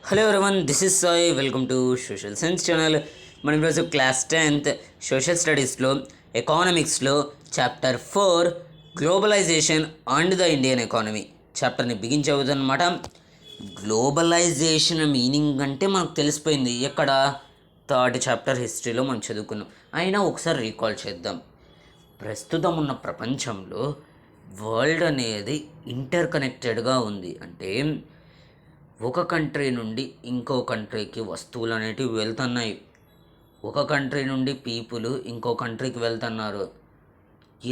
Hello everyone, this is Sai. Welcome to social science channel. మనం ఈరోజు class 10th social స్టడీస్లో ఎకానమిక్స్లో chapter 4 globalization and the Indian economy చాప్టర్ని బిగించవుతుందన్నమాట. గ్లోబలైజేషన్ మీనింగ్ అంటే మనకు తెలిసిపోయింది, ఎక్కడ థర్డ్ చాప్టర్ హిస్టరీలో మనం చదువుకున్నాం. అయినా ఒకసారి రీకాల్ చేద్దాం. ప్రస్తుతం ఉన్న ప్రపంచంలో వరల్డ్ అనేది ఇంటర్ కనెక్టెడ్గా ఉంది. అంటే ఒక కంట్రీ నుండి ఇంకో కంట్రీకి వస్తువులు అనేటివి వెళ్తున్నాయి, ఒక కంట్రీ నుండి పీపుల్ ఇంకో కంట్రీకి వెళ్తున్నారు.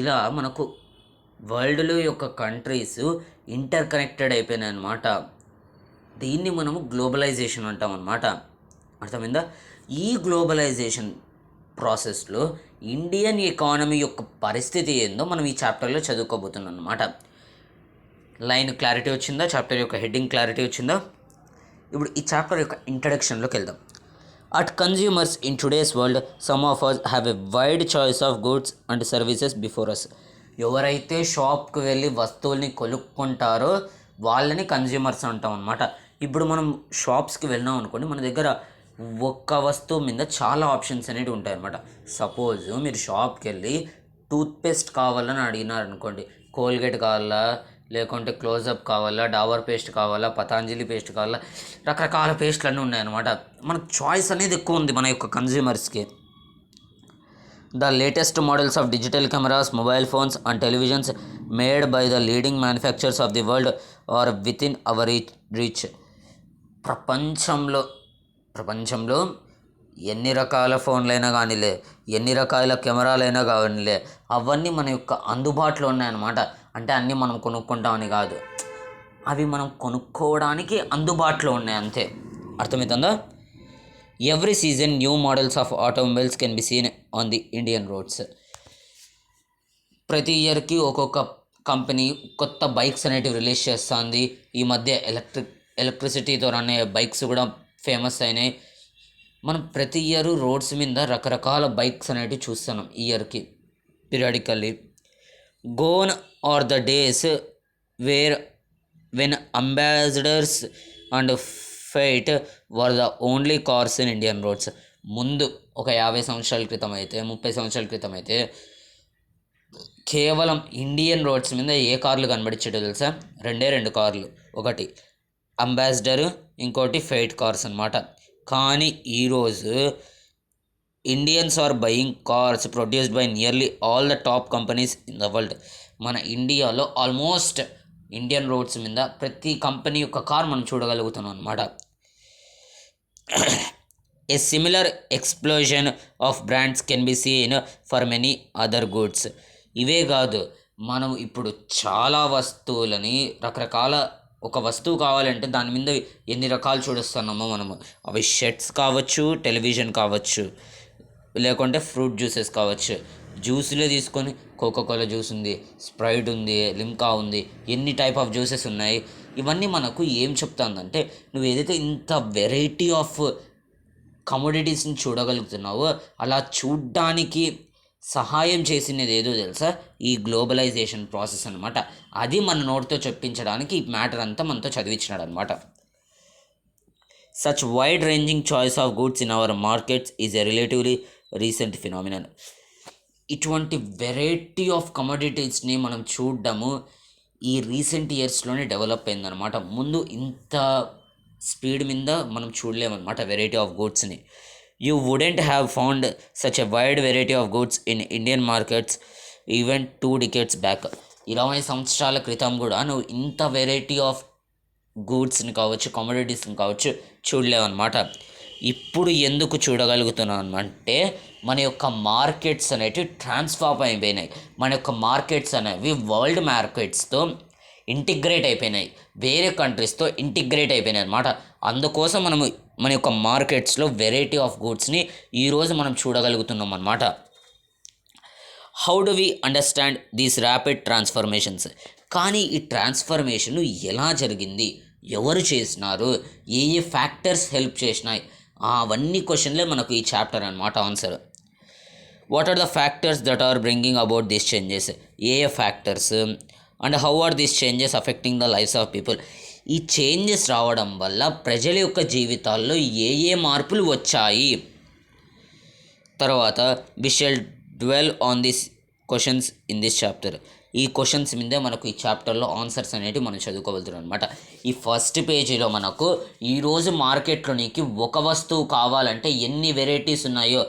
ఇలా మనకు వరల్డ్లో యొక్క కంట్రీస్ ఇంటర్ కనెక్టెడ్ అయిపోయినాయి అన్నమాట. దీన్ని మనము గ్లోబలైజేషన్ అంటాం అన్నమాట. అర్థమైందా? ఈ గ్లోబలైజేషన్ ప్రాసెస్లో ఇండియన్ ఎకానమీ యొక్క పరిస్థితి ఏందో మనం ఈ చాప్టర్లో చదువుకోబోతున్నాం అన్నమాట. లైన్ క్లారిటీ వచ్చిందా? చాప్టర్ యొక్క హెడ్డింగ్ క్లారిటీ వచ్చిందా? ఇప్పుడు ఈ చాప్టర్ యొక్క ఇంట్రడక్షన్లోకి వెళ్దాం. At consumers in today's world some of us have a wide choice of goods and services before us. ఎవరైతే షాప్కి వెళ్ళి వస్తువుల్ని కొనుక్కుంటారో వాళ్ళని కన్జ్యూమర్స్ అంటాం అనమాట. ఇప్పుడు మనం షాప్స్కి వెళ్ళినాం అనుకోండి, మన దగ్గర ఒక్క వస్తువు మీద చాలా ఆప్షన్స్ అనేవి ఉంటాయి అనమాట. సపోజ్ మీరు షాప్కి వెళ్ళి టూత్పేస్ట్ కావాలని అడిగినారు అనుకోండి, కోల్గేట్ కావాలా, లేకుంటే క్లోజప్ కావాలా, డాబర్ పేస్ట్ కావాలా, పతాంజలి పేస్ట్ కావాలా, రకరకాల పేస్ట్లు అన్నీ ఉన్నాయన్నమాట. మనకు చాయిస్ అనేది ఎక్కువ ఉంది మన యొక్క కన్జ్యూమర్స్కి. The latest models of digital cameras, mobile phones and televisions made by the leading manufacturers of the world are within our reach. ప్రపంచంలో ఎన్ని రకాల ఫోన్లైనా కానీలే, ఎన్ని రకాల కెమెరాలైనా కానీలే, అవన్నీ మన యొక్క అందుబాటులో ఉన్నాయన్నమాట. అంటే అన్నీ మనం కొనుక్కుంటామని కాదు, అవి మనం కొనుక్కోవడానికి అందుబాటులో ఉన్నాయి అంతే. అర్థమవుతుందా? Every season new models of automobiles can be seen on the Indian roads. ప్రతి ఇయర్కి ఒక్కొక్క కంపెనీ కొత్త బైక్స్ అనేటివి రిలీజ్ చేస్తుంది. ఈ మధ్య ఎలక్ట్రిసిటీతో రన్ అయ్యే బైక్స్ కూడా ఫేమస్ అయినాయి. మనం ప్రతి ఇయర్ రోడ్స్ మీద రకరకాల బైక్స్ అనేటివి చూస్తున్నాం ఇయర్కి periodically. Gone are the days where when ambassadors and Fiat were the only cars in Indian roads. ముందు ఒక 50 సంవత్సరాల క్రితం అయితే, 30 సంవత్సరాల క్రితం అయితే కేవలం ఇండియన్ రోడ్స్ మీద ఏ కార్లు కనబడించేటో తెలుసా? రెండు కార్లు, ఒకటి అంబాసిడర్, ఇంకోటి ఫైట్ కార్స్ అనమాట. కానీ ఈరోజు Indians are buying cars produced by nearly all the top companies in the world. మన ఇండియాలో ఆల్మోస్ట్ ఇండియన్ రోడ్స్ మీద ప్రతి కంపెనీ యొక్క కార్ మనం చూడగలుగుతున్నాం అనమాట. ఏ similar explosion of brands can be seen for many other goods. ఇవే కాదు, మనం ఇప్పుడు చాలా వస్తువులని రకరకాల, ఒక వస్తువు కావాలంటే దాని మీద ఎన్ని రకాలు చూడొస్తున్నామో మనము. అవి షర్ట్స్ కావచ్చు, టెలివిజన్ కావచ్చు, లేకుంటే ఫ్రూట్ జ్యూసెస్ కావచ్చు. జ్యూస్లే తీసుకొని కోకోకోలా జ్యూస్ ఉంది, స్ప్రైట్ ఉంది, లిమ్కా ఉంది, ఎన్ని టైప్ ఆఫ్ జ్యూసెస్ ఉన్నాయి. ఇవన్నీ మనకు ఏం చెప్తుందంటే, నువ్వు ఏదైతే ఇంత వెరైటీ ఆఫ్ కమోడిటీస్ని చూడగలుగుతున్నావో అలా చూడ్డానికి సహాయం చేసినది ఏదో తెలుసా? ఈ గ్లోబలైజేషన్ ప్రాసెస్ అనమాట. అది మన నోటితో చెప్పించడానికి ఈ మ్యాటర్ అంతా మనతో చదివించినాడు అనమాట. Such wide ranging choice of goods in our markets is a relatively recent phenomenon. ఇటువంటి వెరైటీ ఆఫ్ కమోడిటీస్ని మనం చూడడము ఈ రీసెంట్ ఇయర్స్లోనే డెవలప్ అయిందనమాట. ముందు ఇంత స్పీడ్ మీద మనం చూడలేమన్నమాట వెరైటీ ఆఫ్ గూడ్స్ని. You wouldn't have found such a wide variety of goods in Indian markets even 2 decades back. 20 సంవత్సరాల క్రితం కూడా నువ్వు ఇంత వెరైటీ ఆఫ్ గూడ్స్ని కావచ్చు, కమోడిటీస్ని కావచ్చు చూడలేవన్నమాట. ఇప్పుడు ఎందుకు చూడగలుగుతున్నాను అంటే మన యొక్క మార్కెట్స్ అనేవి ట్రాన్స్ఫార్మ్ అయిపోయినాయి. మన యొక్క మార్కెట్స్ అనేవి వరల్డ్ మార్కెట్స్తో ఇంటిగ్రేట్ అయిపోయినాయి, వేరే కంట్రీస్తో ఇంటిగ్రేట్ అయిపోయినాయి అనమాట. అందుకోసం మనము మన యొక్క మార్కెట్స్లో వెరైటీ ఆఫ్ గూడ్స్ని ఈరోజు మనం చూడగలుగుతున్నాం అన్నమాట. How do we understand these rapid transformations? కానీ ఈ ట్రాన్స్ఫర్మేషన్ ఎలా జరిగింది, ఎవరు చేసినారు, ఏ ఫ్యాక్టర్స్ హెల్ప్ చేసినాయి, అవన్నీ క్వశ్చన్లే మనకు ఈ చాప్టర్ అనమాట answer. What are the factors that are bringing about these changes? ఏ factors and how are these changes affecting the lifes of people? ఈ చేంజెస్ రావడం వల్ల ప్రజల యొక్క జీవితాల్లో ఏ ఏ మార్పులు వచ్చాయి. తర్వాత we shall dwell on this questions in this chapter. ఈ క్వశ్చన్స్ మీదే మనకు ఈ చాప్టర్లో ఆన్సర్స్ అనేవి మనం చదువుకోగలుగుతున్నాం అనమాట. ఈ ఫస్ట్ పేజీలో మనకు ఈరోజు మార్కెట్లో నీకు ఒక వస్తువు కావాలంటే ఎన్ని వెరైటీస్ ఉన్నాయో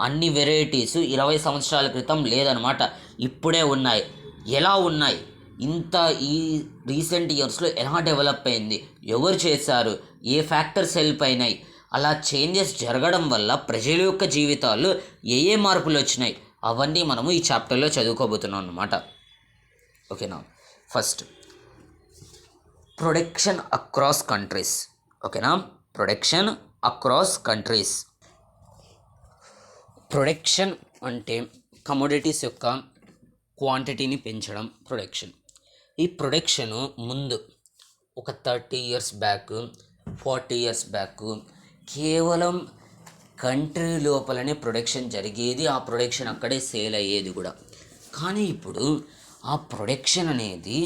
అన్ని వెరైటీస్ 20 సంవత్సరాల క్రితం లేదనమాట, ఇప్పుడే ఉన్నాయి. ఎలా ఉన్నాయి, ఇంత ఈ రీసెంట్ ఇయర్స్లో ఎలా డెవలప్ అయింది, ఎవరు చేశారు, ఏ ఫ్యాక్టర్స్ హెల్ప్ అయినాయి, అలా చేంజెస్ జరగడం వల్ల ప్రజల యొక్క జీవితాల్లో ఏ ఏ మార్పులు వచ్చినాయి అవన్నీ మనము ఈ చాప్టర్లో చదువుకోబోతున్నాం అన్నమాట. ఓకేనా. First production across countries. ఓకేనా, ప్రొడక్షన్ అక్రాస్ కంట్రీస్. ప్రొడక్షన్ అంటే కమోడిటీస్ యొక్క క్వాంటిటీని పెంచడం ప్రొడక్షన్. ఈ ప్రొడక్షను ముందు ఒక 30 years బ్యాక్ 40 years బ్యాక్ కేవలం కంట్రీ లోపలనే ప్రొడక్షన్ జరిగేది, ఆ ప్రొడక్షన్ అక్కడే సేల్ అయ్యేది కూడా. కానీ ఇప్పుడు ఆ ప్రొడక్షన్ అనేది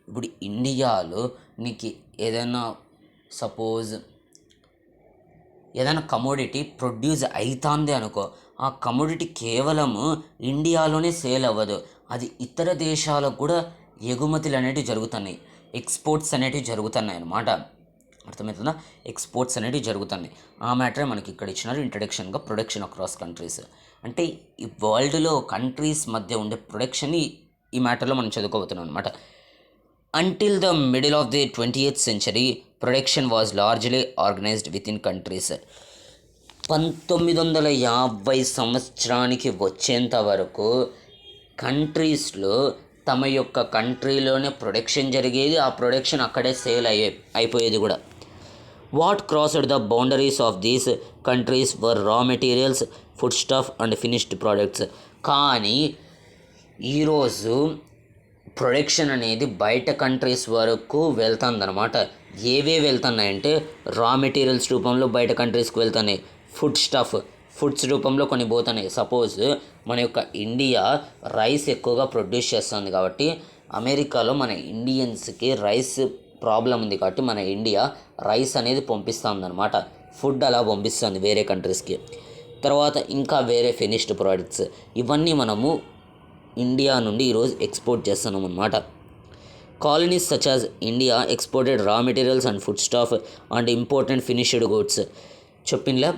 ఇప్పుడు ఇండియాలో నీకు ఏదైనా సపోజ్ ఏదైనా కమోడిటీ ప్రొడ్యూస్ అవుతుంది అనుకో, ఆ కమోడిటీ కేవలము ఇండియాలోనే సేల్ అవ్వదు, అది ఇతర దేశాలకు కూడా ఎగుమతులు అనేటివి జరుగుతున్నాయి, ఎక్స్పోర్ట్స్ అనేటివి జరుగుతున్నాయి అన్నమాట. అర్థమవుతుందా? ఎక్స్పోర్ట్స్ అనేటివి జరుగుతున్నాయి. ఆ మ్యాటరే మనకి ఇక్కడ ఇచ్చినారు ఇంట్రడక్షన్గా. ప్రొడక్షన్ అక్రాస్ కంట్రీస్ అంటే ఈ వరల్డ్లో కంట్రీస్ మధ్య ఉండే ప్రొడక్షన్ని ఈ మ్యాటర్లో మనం చదువుకోబోతున్నాం అనమాట. Until the middle of the 20th century, production was largely organized within countries. 1950 సంవత్సరానికి వచ్చేంత వరకు కంట్రీస్లో తమ యొక్క కంట్రీలోనే ప్రొడక్షన్ జరిగేది, ఆ ప్రొడక్షన్ అక్కడే సేల్ అయిపోయేది కూడా. What crossed the boundaries of these countries వర్ రా materials, food stuff and finished products. కానీ ఈరోజు ప్రొడక్షన్ అనేది బయట కంట్రీస్ వరకు వెళ్తుందన్నమాట. ఏవే వెళ్తున్నాయంటే రా మెటీరియల్స్ రూపంలో బయట కంట్రీస్కి వెళ్తున్నాయి, ఫుడ్స్ రూపంలో కొన్ని పోతున్నాయి. సపోజ్ మన యొక్క ఇండియా రైస్ ఎక్కువగా ప్రొడ్యూస్ చేస్తుంది కాబట్టి అమెరికాలో మన ఇండియన్స్కి రైస్ ప్రాబ్లం ఉంది కాబట్టి మన ఇండియా రైస్ అనేది పంపిస్తుంది అనమాట, ఫుడ్ అలా పంపిస్తుంది వేరే కంట్రీస్కి. తర్వాత ఇంకా వేరే ఫినిష్డ్ ప్రోడక్ట్స్, ఇవన్నీ మనము ఇండియా నుండి ఈరోజు ఎక్స్పోర్ట్ చేస్తున్నాం అన్నమాట. Colonies such as India exported raw materials and foodstuff and important finished goods. చెప్పిందిలే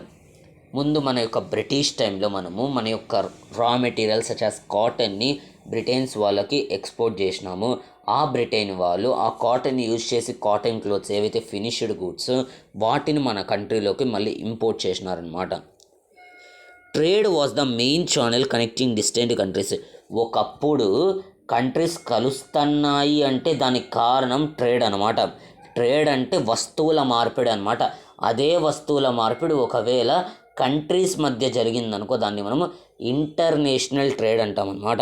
ముందు మన యొక్క బ్రిటిష్ టైంలో మనము మన యొక్క రా మెటీరియల్స్ సచ్ యాజ్ కాటన్ని బ్రిటన్స్ వాళ్ళకి ఎక్స్పోర్ట్ చేసినాము. ఆ బ్రిటన్ వాళ్ళు ఆ కాటన్ యూజ్ చేసి కాటన్ క్లోత్స్ ఏవైతే ఫినిష్డ్ గుడ్స్ వాటిని మన కంట్రీలోకి మళ్ళీ ఇంపోర్ట్ చేసినారనమాట. Trade was the main channel connecting distant countries. ఒకప్పుడు కంట్రీస్ కలుస్తున్నాయి అంటే దానికి కారణం ట్రేడ్ అనమాట. ట్రేడ్ అంటే వస్తువుల మార్పిడి అనమాట. అదే వస్తువుల మార్పిడి ఒకవేళ కంట్రీస్ మధ్య జరిగిందనుకో దాన్ని మనము ఇంటర్నేషనల్ ట్రేడ్ అంటామన్నమాట.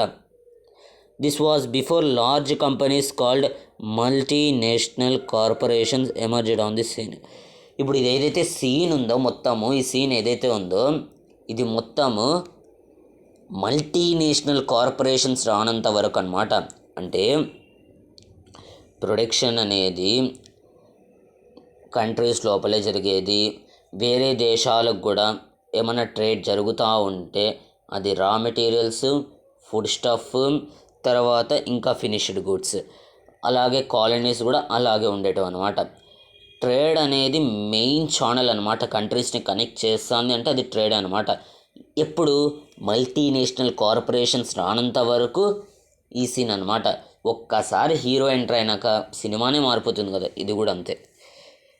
This was before large companies called multinational corporations emerged on the scene. ఇప్పుడు ఇది ఏదైతే సీన్ ఉందో మొత్తము, ఈ సీన్ ఏదైతే ఉందో ఇది మొత్తము మల్టీనేషనల్ కార్పొరేషన్స్ రానంత వరకు అనమాట. అంటే ప్రొడక్షన్ అనేది కంట్రీస్ లోపలే జరిగేది, వేరే దేశాలకు కూడా ఏమైనా ట్రేడ్ జరుగుతూ ఉంటే అది రా మెటీరియల్స్, ఫుడ్ స్టఫ్, తర్వాత ఇంకా ఫినిష్డ్ గుడ్స్, అలాగే కాలనీస్ కూడా అలాగే ఉండేటివి అనమాట. ట్రేడ్ అనేది మెయిన్ ఛానల్ అనమాట, కంట్రీస్ని కనెక్ట్ చేస్తుంది అంటే అది ట్రేడ్ అనమాట. ఎప్పుడు మల్టీనేషనల్ కార్పొరేషన్స్ రానంత వరకు ఈ సీన్ అనమాట. ఒక్కసారి హీరో ఎంటర్ అయినాక సినిమానే మారిపోతుంది కదా, ఇది కూడా అంతే.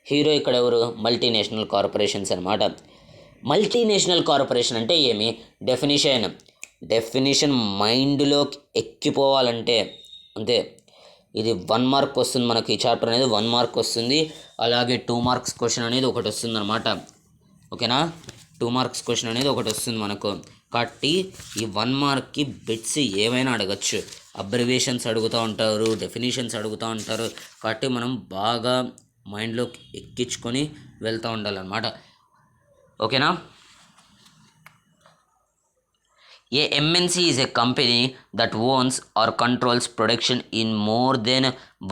హీరో ఇక్కడ ఎవరు? మల్టీనేషనల్ కార్పొరేషన్స్ అనమాట. మల్టీనేషనల్ కార్పొరేషన్ అంటే ఏమి? డెఫినిషన్ మైండ్లోకి ఎక్కిపోవాలంటే అంతే. ఇది 1 మార్క్ వస్తుంది మనకు, ఈ చాప్టర్ అనేది 1 మార్క్ వస్తుంది. అలాగే 2 మార్క్స్ క్వశ్చన్ అనేది ఒకటి వస్తుంది అనమాట. ఓకేనా, 2 మార్క్స్ క్వశ్చన్ అనేది ఒకటి వస్తుంది మనకు. కాబట్టి ఈ 1 మార్క్కి బిట్స్ ఏమైనా అడగచ్చు, అబ్రివేషన్స్ అడుగుతూ ఉంటారు, డెఫినేషన్స్ అడుగుతూ ఉంటారు. కాబట్టి మనం బాగా మైండ్లోకి ఎక్కించుకొని వెళ్తూ ఉండాలన్నమాట. ఓకేనా. A MNC is a company that owns or controls production in more than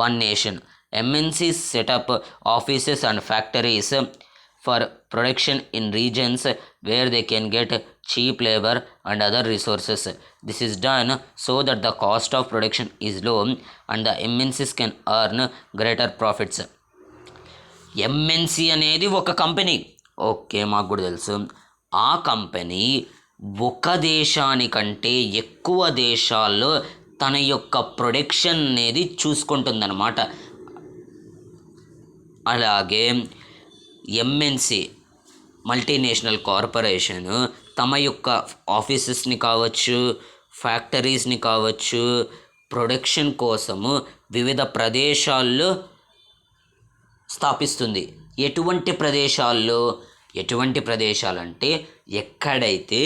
one nation. MNCs set up offices and factories for production in regions where they can get cheap labor and other resources. This is done so that the cost of production is low and the MNCs can earn greater profits. MNC అనేది ఒక company, okay, మాకు కూడా తెలుసు. ఆ company ఒక దేశానికంటే ఎక్కువ దేశాల్లో తన యొక్క ప్రొడక్షన్ అనేది చూసుకుంటుందన్నమాట. అలాగే ఎంఎన్సి మల్టీనేషనల్ కార్పొరేషన్ తమ యొక్క ఆఫీసెస్ని కావచ్చు, ఫ్యాక్టరీస్ని కావచ్చు, ప్రొడక్షన్ కోసము వివిధ ప్రదేశాల్లో స్థాపిస్తుంది. ఎటువంటి ప్రదేశాలంటే ఎక్కడైతే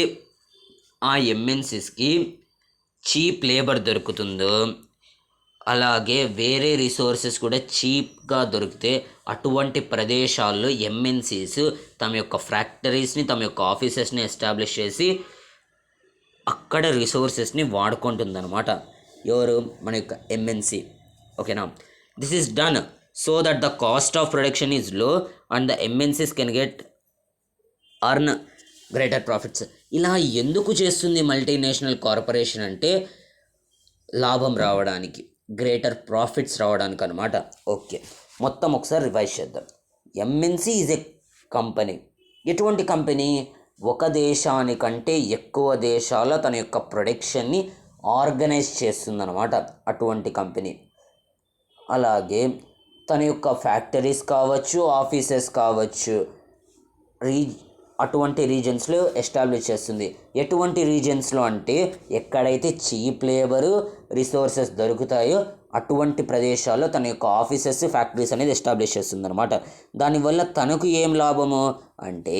ఆ ఎంఎన్సిస్కి చీప్ లేబర్ దొరుకుతుందో, అలాగే వేరే రిసోర్సెస్ కూడా చీప్గా దొరికితే అటువంటి ప్రదేశాల్లో ఎంఎన్సీస్ తమ యొక్క ఫ్యాక్టరీస్ని, తమ యొక్క ఆఫీసెస్ని ఎస్టాబ్లిష్ చేసి అక్కడ రిసోర్సెస్ని వాడుకుంటుందన్నమాట. ఎవరు? మన యొక్క ఎంఎన్సి. ఓకేనా? This is done so that the cost of production is low and the MNCs can earn greater profits. ఇలా ఎందుకు చేస్తుంది మల్టీనేషనల్ కార్పొరేషన్ అంటే లాభం రావడానికి, గ్రేటర్ ప్రాఫిట్స్ రావడానికి అనమాట. ఓకే, మొత్తం ఒకసారి రివైజ్ చేద్దాం. MNC is a company. ఎటువంటి కంపెనీ? ఒక దేశానికంటే ఎక్కువ దేశాల తన యొక్క ప్రొడక్షన్ని ఆర్గనైజ్ చేస్తుందన్నమాట అటువంటి కంపెనీ. అలాగే తన యొక్క ఫ్యాక్టరీస్ కావచ్చు, ఆఫీసెస్ కావచ్చు, అటువంటి రీజన్స్లో ఎస్టాబ్లిష్ చేస్తుంది. ఎటువంటి రీజన్స్లో అంటే ఎక్కడైతే చీప్ లేబరు, రిసోర్సెస్ దొరుకుతాయో అటువంటి ప్రదేశాల్లో తన యొక్క ఆఫీసెస్, ఫ్యాక్టరీస్ అనేది ఎస్టాబ్లిష్ చేస్తుంది అనమాట. దానివల్ల తనకు ఏం లాభము అంటే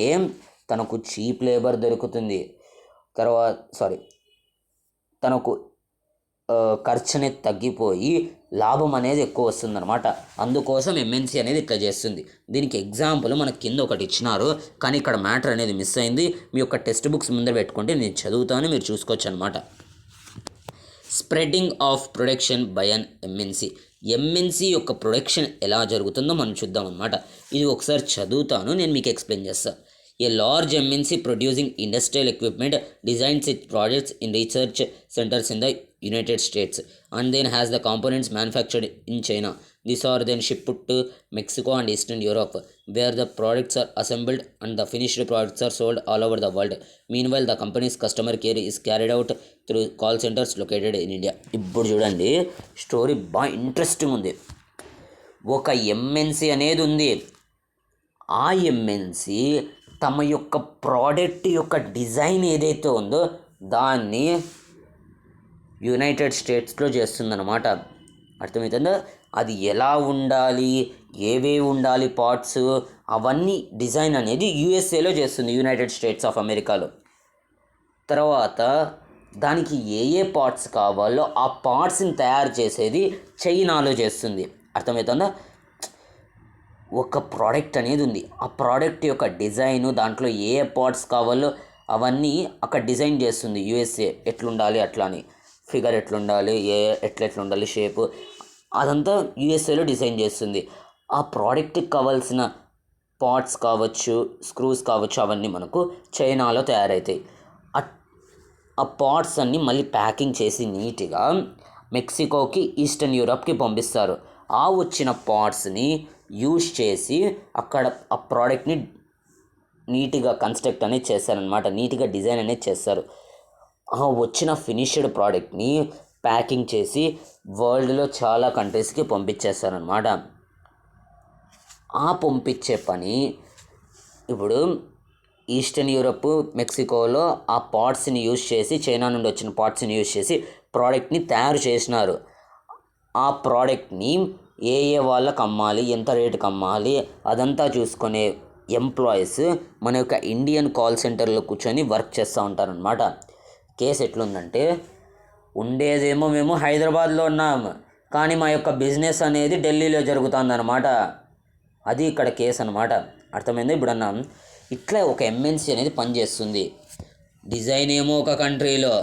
తనకు చీప్ లేబర్ దొరుకుతుంది, తనకు ఖర్చు అనేది తగ్గిపోయి లాభం అనేది ఎక్కువ వస్తుందన్నమాట. అందుకోసం ఎంఎన్సి అనేది ఇట్లా చేస్తుంది. దీనికి ఎగ్జాంపుల్ మనకి కింద ఒకటి ఇచ్చినారు, కానీ ఇక్కడ మ్యాటర్ అనేది మిస్ అయింది. మీ యొక్క టెక్స్ట్ బుక్స్ ముందర పెట్టుకుంటే నేను చదువుతాను, మీరు చూసుకోవచ్చు అనమాట. Spreading of production by an MNC. MNC యొక్క ప్రొడక్షన్ ఎలా జరుగుతుందో మనం చూద్దాం అనమాట. ఇది ఒకసారి చదువుతాను, నేను మీకు ఎక్స్ప్లెయిన్ చేస్తాను. A large MNC producing industrial equipment designs its projects in research centers in the United States and then has the components manufactured in China. These are then shipped to Mexico and Eastern Europe, where the products are assembled and the finished products are sold all over the world. Meanwhile, the company's customer care is carried out through call centers located in India. ఇప్పుడు చూడండి, story బాగా interesting ఉంది. ఒక MNC అనేది ఉంది. ఆ MNC తమ యొక్క ప్రోడక్ట్ యొక్క డిజైన్ ఏదైతే ఉందో దాన్ని యునైటెడ్ స్టేట్స్లో చేస్తుందన్నమాట. అర్థమవుతుందా? అది ఎలా ఉండాలి, ఏవేవి ఉండాలి పార్ట్స్, అవన్నీ డిజైన్ అనేది యూఎస్ఏలో చేస్తుంది, యునైటెడ్ స్టేట్స్ ఆఫ్ అమెరికాలో. తర్వాత దానికి ఏ పార్ట్స్ కావాలో ఆ పార్ట్స్ని తయారు చేసేది చైనాలో చేస్తుంది. అర్థమవుతుందా? ఒక ప్రోడక్ట్ అనేది ఉంది, ఆ ప్రోడక్ట్ యొక్క డిజైను, దాంట్లో ఏ పార్ట్స్ కావాలో అవన్నీ అక్కడ డిజైన్ చేస్తుంది యూఎస్ఏ. ఎట్లుండాలి అట్లా అని, ఫిగర్ ఎట్లుండాలి, ఎట్లుండాలి షేపు, అదంతా యూఎస్ఏలో డిజైన్ చేస్తుంది. ఆ ప్రోడక్ట్కి కావాల్సిన పార్ట్స్ కావచ్చు, స్క్రూస్ కావచ్చు, అవన్నీ మనకు చైనాలో తయారవుతాయి. ఆ పార్ట్స్ అన్నీ మళ్ళీ ప్యాకింగ్ చేసి నీట్గా మెక్సికోకి, ఈస్టర్న్ యూరప్కి పంపిస్తారు. ఆ వచ్చిన పార్ట్స్ని యూజ్ చేసి అక్కడ ఆ ప్రోడక్ట్ని నీట్గా కన్స్ట్రక్ట్ అనేది చేస్తారనమాట, నీట్గా డిజైన్ అనేది చేస్తారు. ఆ వచ్చిన ఫినిష్డ్ ప్రోడక్ట్ని ప్యాకింగ్ చేసి వరల్డ్లో చాలా కంట్రీస్కి పంపించేస్తారనమాట. ఆ పంపించే పని ఇప్పుడు ఈస్టర్న్ యూరప్, మెక్సికోలో ఆ పార్ట్స్ని యూజ్ చేసి, చైనా నుండి వచ్చిన పార్ట్స్ని యూజ్ చేసి ప్రోడక్ట్ని తయారు చేసినారు. ఆ ప్రోడక్ట్ని ఏ వాళ్ళకి అమ్మాలి, ఎంత రేటుకి అమ్మాలి, అదంతా చూసుకునే ఎంప్లాయీస్ మన యొక్క ఇండియన్ కాల్ సెంటర్లో కూర్చొని వర్క్ చేస్తూ ఉంటారనమాట. కేసు ఎట్లుందంటే, ఉండేదేమో మేము హైదరాబాద్లో ఉన్నాము, కానీ మా యొక్క బిజినెస్ అనేది ఢిల్లీలో జరుగుతుందన్నమాట. అది ఇక్కడ కేసు అనమాట. అర్థమైంది? ఇప్పుడు అన్నాం ఇట్లా ఒక ఎంఎన్సి అనేది పనిచేస్తుంది. డిజైన్ ఏమో ఒక కంట్రీలో,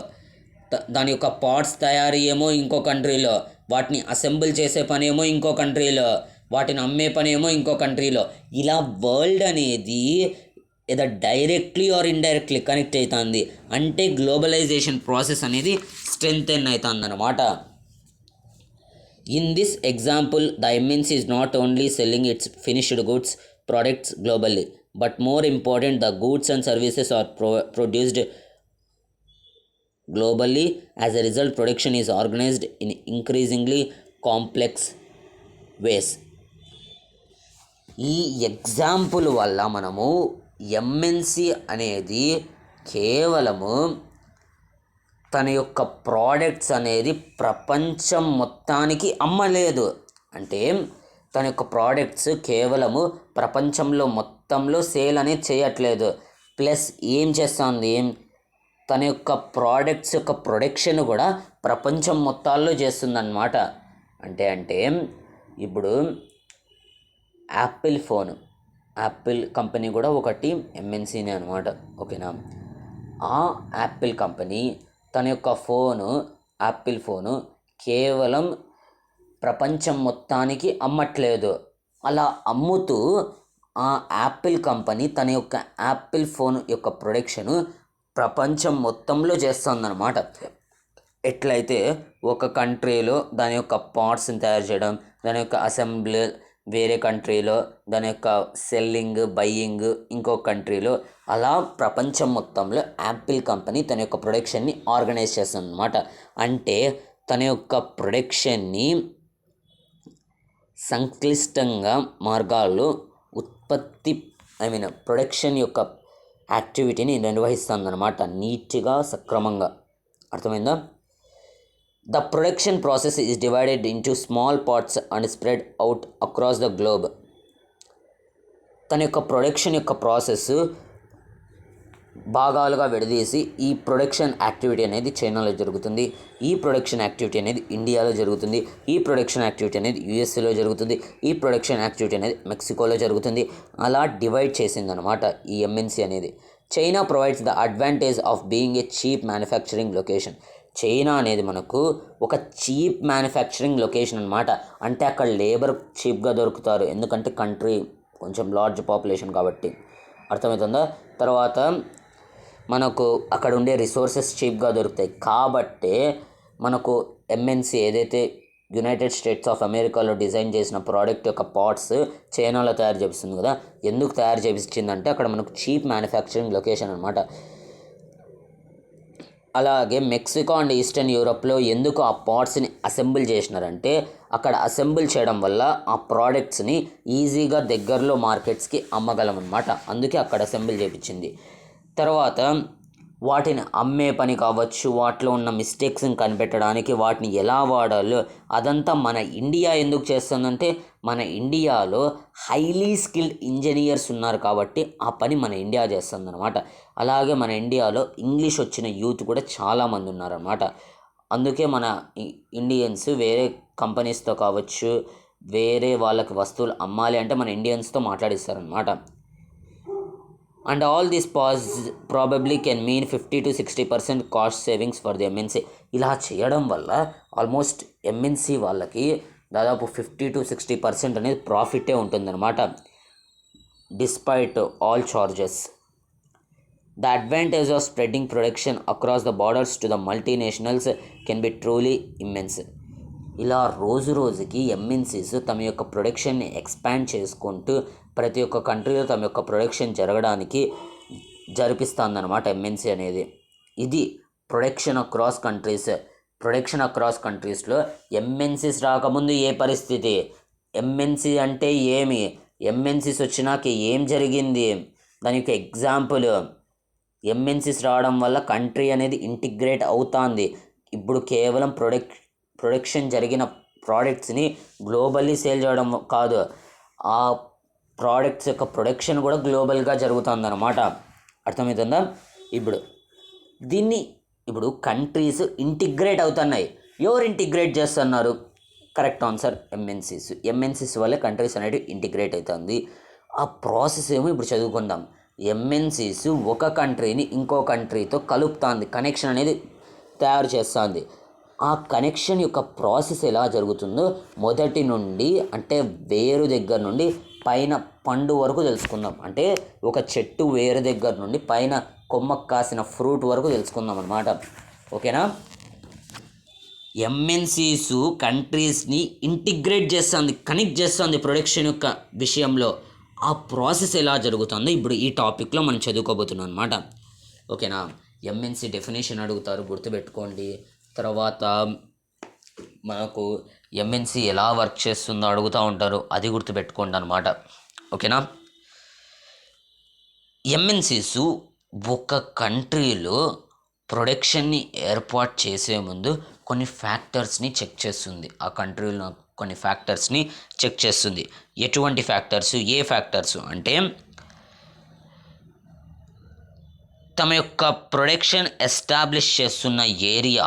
దాని యొక్క పార్ట్స్ తయారీ ఏమో ఇంకో కంట్రీలో, వాటిని అసెంబుల్ చేసే పనేమో ఇంకో కంట్రీలో, వాటిని అమ్మే పనేమో ఇంకో కంట్రీలో. ఇలా వరల్డ్ అనేది ఏదో డైరెక్ట్లీ ఆర్ ఇండైరెక్ట్లీ కనెక్ట్ అవుతుంది. అంటే గ్లోబలైజేషన్ ప్రాసెస్ అనేది స్ట్రెంగ్తెన్ అవుతుంది అన్నమాట. In this example the MNC is not only selling its finished goods products globally, but more important, the goods and services are produced globally. As a result, production is organized in increasingly complex ways. ఈ example వల్ల మనము MNC అనేది కేవలము తన యొక్క products అనేది ప్రపంచం మొత్తానికి అమ్మలేదు. అంటే తన యొక్క ప్రోడక్ట్స్ కేవలము ప్రపంచంలో మొత్తంలో సేల్ అనేది చేయట్లేదు. ప్లస్ ఏం చేస్తుంది, తన యొక్క ప్రోడక్ట్స్ యొక్క ప్రొడక్షన్ కూడా ప్రపంచం మొత్తాల్లో చేస్తుందన్నమాట. అంటే ఇప్పుడు యాపిల్ కంపెనీ కూడా ఒకటి ఎంఎన్సీనే అనమాట. ఓకేనా. ఆ యాపిల్ కంపెనీ తన యొక్క యాపిల్ ఫోను కేవలం ప్రపంచం మొత్తానికి అమ్మట్లేదు. అలా అమ్ముతూ ఆ యాపిల్ కంపెనీ తన యొక్క యాపిల్ ఫోన్ యొక్క ప్రొడక్షన్ ప్రపంచం మొత్తంలో చేస్తుందన్నమాట. ఎట్లయితే ఒక కంట్రీలో దాని యొక్క పార్ట్స్ని తయారు చేయడం, దాని యొక్క అసెంబ్లీ వేరే కంట్రీలో, దాని యొక్క సెల్లింగ్ బయ్యింగ్ ఇంకో కంట్రీలో, అలా ప్రపంచం మొత్తంలో యాపిల్ కంపెనీ తన యొక్క ప్రొడక్షన్ని ఆర్గనైజ్ చేస్తుంది అన్నమాట. అంటే తన యొక్క ప్రొడక్షన్ని సంక్లిష్టంగా మార్గాల్లో ప్రొడక్షన్ యొక్క యాక్టివిటీని నిర్వహిస్తుందన్నమాట, నీట్గా సక్రమంగా. అర్థమైందా? The production process is divided into small parts and spread out across the globe. తన యొక్క ప్రొడక్షన్ యొక్క ప్రాసెస్ భాగాలుగా విడదీసి ఈ ప్రొడక్షన్ యాక్టివిటీ అనేది చైనాలో జరుగుతుంది, ఈ ప్రొడక్షన్ యాక్టివిటీ అనేది ఇండియాలో జరుగుతుంది, ఈ ప్రొడక్షన్ యాక్టివిటీ అనేది యుఎస్ఏలో జరుగుతుంది, ఈ ప్రొడక్షన్ యాక్టివిటీ అనేది మెక్సికోలో జరుగుతుంది. అలా డివైడ్ చేసిందనమాట ఈ ఎంఎన్సీ అనేది. China provides the advantage of being a cheap manufacturing location. China అనేది మనకు ఒక చీప్ మ్యానుఫ్యాక్చరింగ్ లొకేషన్ అనమాట. అంటే అక్కడ లేబర్ చీప్గా దొరుకుతారు, ఎందుకంటే కంట్రీ కొంచెం లార్జ్ పాపులేషన్ కాబట్టి. అర్థమవుతుందా? తర్వాత మనకు అక్కడ ఉండే రిసోర్సెస్ చీప్గా దొరుకుతాయి కాబట్టే మనకు ఎంఎన్సీ ఏదైతే యునైటెడ్ స్టేట్స్ ఆఫ్ అమెరికాలో డిజైన్ చేసిన ప్రోడక్ట్ యొక్క పార్ట్స్ చైనాలో తయారు చేపిస్తుంది కదా. ఎందుకు తయారు చేపించిందంటే అక్కడ మనకు చీప్ మ్యానుఫ్యాక్చరింగ్ లొకేషన్ అనమాట. అలాగే మెక్సికో అండ్ ఈస్టర్న్ యూరోప్లో ఎందుకు ఆ పార్ట్స్ని అసెంబుల్ చేసినారంటే అక్కడ అసెంబుల్ చేయడం వల్ల ఆ ప్రోడక్ట్స్ని ఈజీగా దగ్గరలో మార్కెట్స్కి అమ్మగలం అనమాట. అందుకే అక్కడ అసెంబుల్ చేయించింది. తర్వాత వాటిని అమ్మే పని కావచ్చు, వాటిలో ఉన్న మిస్టేక్స్ని కనిపెట్టడానికి వాటిని ఎలా వాడాలో అదంతా మన ఇండియా ఎందుకు చేస్తుందంటే మన ఇండియాలో హైలీ స్కిల్డ్ ఇంజనీర్స్ ఉన్నారు కాబట్టి ఆ పని మన ఇండియా చేస్తుందన్నమాట. అలాగే మన ఇండియాలో ఇంగ్లీష్ వచ్చిన యూత్ కూడా చాలామంది ఉన్నారన్నమాట. అందుకే మన ఇండియన్స్ వేరే కంపెనీస్తో కావచ్చు, వేరే వాళ్ళకి వస్తువులు అమ్మాలి అంటే మన ఇండియన్స్తో మాట్లాడిస్తారనమాట. And all this probably can mean 50-60% cost savings for the MNC. ఇలా చేయడం వల్ల ఆల్మోస్ట్ ఎంఎన్సీ వాళ్ళకి దాదాపు 50-60% అనేది ప్రాఫిటే ఉంటుందన్నమాట, despite all charges. The advantage of spreading production across the borders to the multinationals can be truly immense. ఇలా రోజు రోజుకి ఎంఎన్సీస్ తమ యొక్క ప్రొడక్షన్ని ఎక్స్పాండ్ చేసుకుంటూ ప్రతి ఒక్క కంట్రీలో తమ యొక్క ప్రొడక్షన్ జరగడానికి జరిపిస్తుందన్నమాట ఎంఎన్సీ అనేది. ఇది ప్రొడక్షన్ అక్రాస్ కంట్రీస్లో ఎంఎన్సీస్ రాకముందు ఏ పరిస్థితి, ఎంఎన్సీ అంటే ఏమి, ఎంఎన్సీస్ వచ్చినాక ఏం జరిగింది, దానికి ఎగ్జాంపుల్. ఎంఎన్సీస్ రావడం వల్ల కంట్రీ అనేది ఇంటిగ్రేట్ అవుతుంది. ఇప్పుడు కేవలం ప్రొడక్షన్ జరిగిన ప్రోడక్ట్స్ని గ్లోబల్లీ సేల్ చేయడం కాదు, ఆ ప్రోడక్ట్స్ యొక్క ప్రొడక్షన్ కూడా గ్లోబల్గా జరుగుతుందన్నమాట. అర్థమవుతుందా? ఇప్పుడు కంట్రీస్ ఇంటిగ్రేట్ అవుతున్నాయి. ఎవరు ఇంటిగ్రేట్ చేస్తున్నారు? కరెక్ట్ ఆన్సర్ ఎంఎన్సీస్ వల్లే కంట్రీస్ అనేవి ఇంటిగ్రేట్ అవుతుంది. ఆ ప్రాసెస్ ఏమో ఇప్పుడు చదువుకుందాం. ఎంఎన్సీస్ ఒక కంట్రీని ఇంకో కంట్రీతో కలుపుతుంది, కనెక్షన్ అనేది తయారు చేస్తుంది. ఆ కనెక్షన్ యొక్క ప్రాసెస్ ఎలా జరుగుతుందో మొదటి నుండి అంటే వేరు దగ్గర నుండి పైన పండు వరకు తెలుసుకుందాం. అంటే ఒక చెట్టు వేరు దగ్గర నుండి పైన కొమ్మకు కాసిన ఫ్రూట్ వరకు తెలుసుకుందాం అన్నమాట. ఓకేనా. ఎంఎన్సీస్ కంట్రీస్ని ఇంటిగ్రేట్ చేస్తుంది, కనెక్ట్ చేస్తుంది ప్రొడక్షన్ యొక్క విషయంలో. ఆ ప్రాసెస్ ఎలా జరుగుతుందో ఇప్పుడు ఈ టాపిక్లో మనం చదువుకోబోతున్నాం అనమాట. ఓకేనా. ఎంఎన్సీ డెఫినేషన్ అడుగుతారు, గుర్తుపెట్టుకోండి. తర్వాత మనకు ఎంఎన్సీ ఎలా వర్క్ చేస్తుందో అడుగుతూ ఉంటారు, అది గుర్తుపెట్టుకోండి అనమాట. ఓకేనా. ఎంఎన్సీస్ ఒక కంట్రీలో ప్రొడక్షన్ని ఏర్పాటు చేసే ముందు కొన్ని ఫ్యాక్టర్స్ని చెక్ చేస్తుంది. ఆ కంట్రీలో కొన్ని ఫ్యాక్టర్స్ని చెక్ చేస్తుంది. ఎటువంటి ఫ్యాక్టర్స్, ఏ ఫ్యాక్టర్స్ అంటే తమ యొక్క ప్రొడక్షన్ ఎస్టాబ్లిష్ చేస్తున్న ఏరియా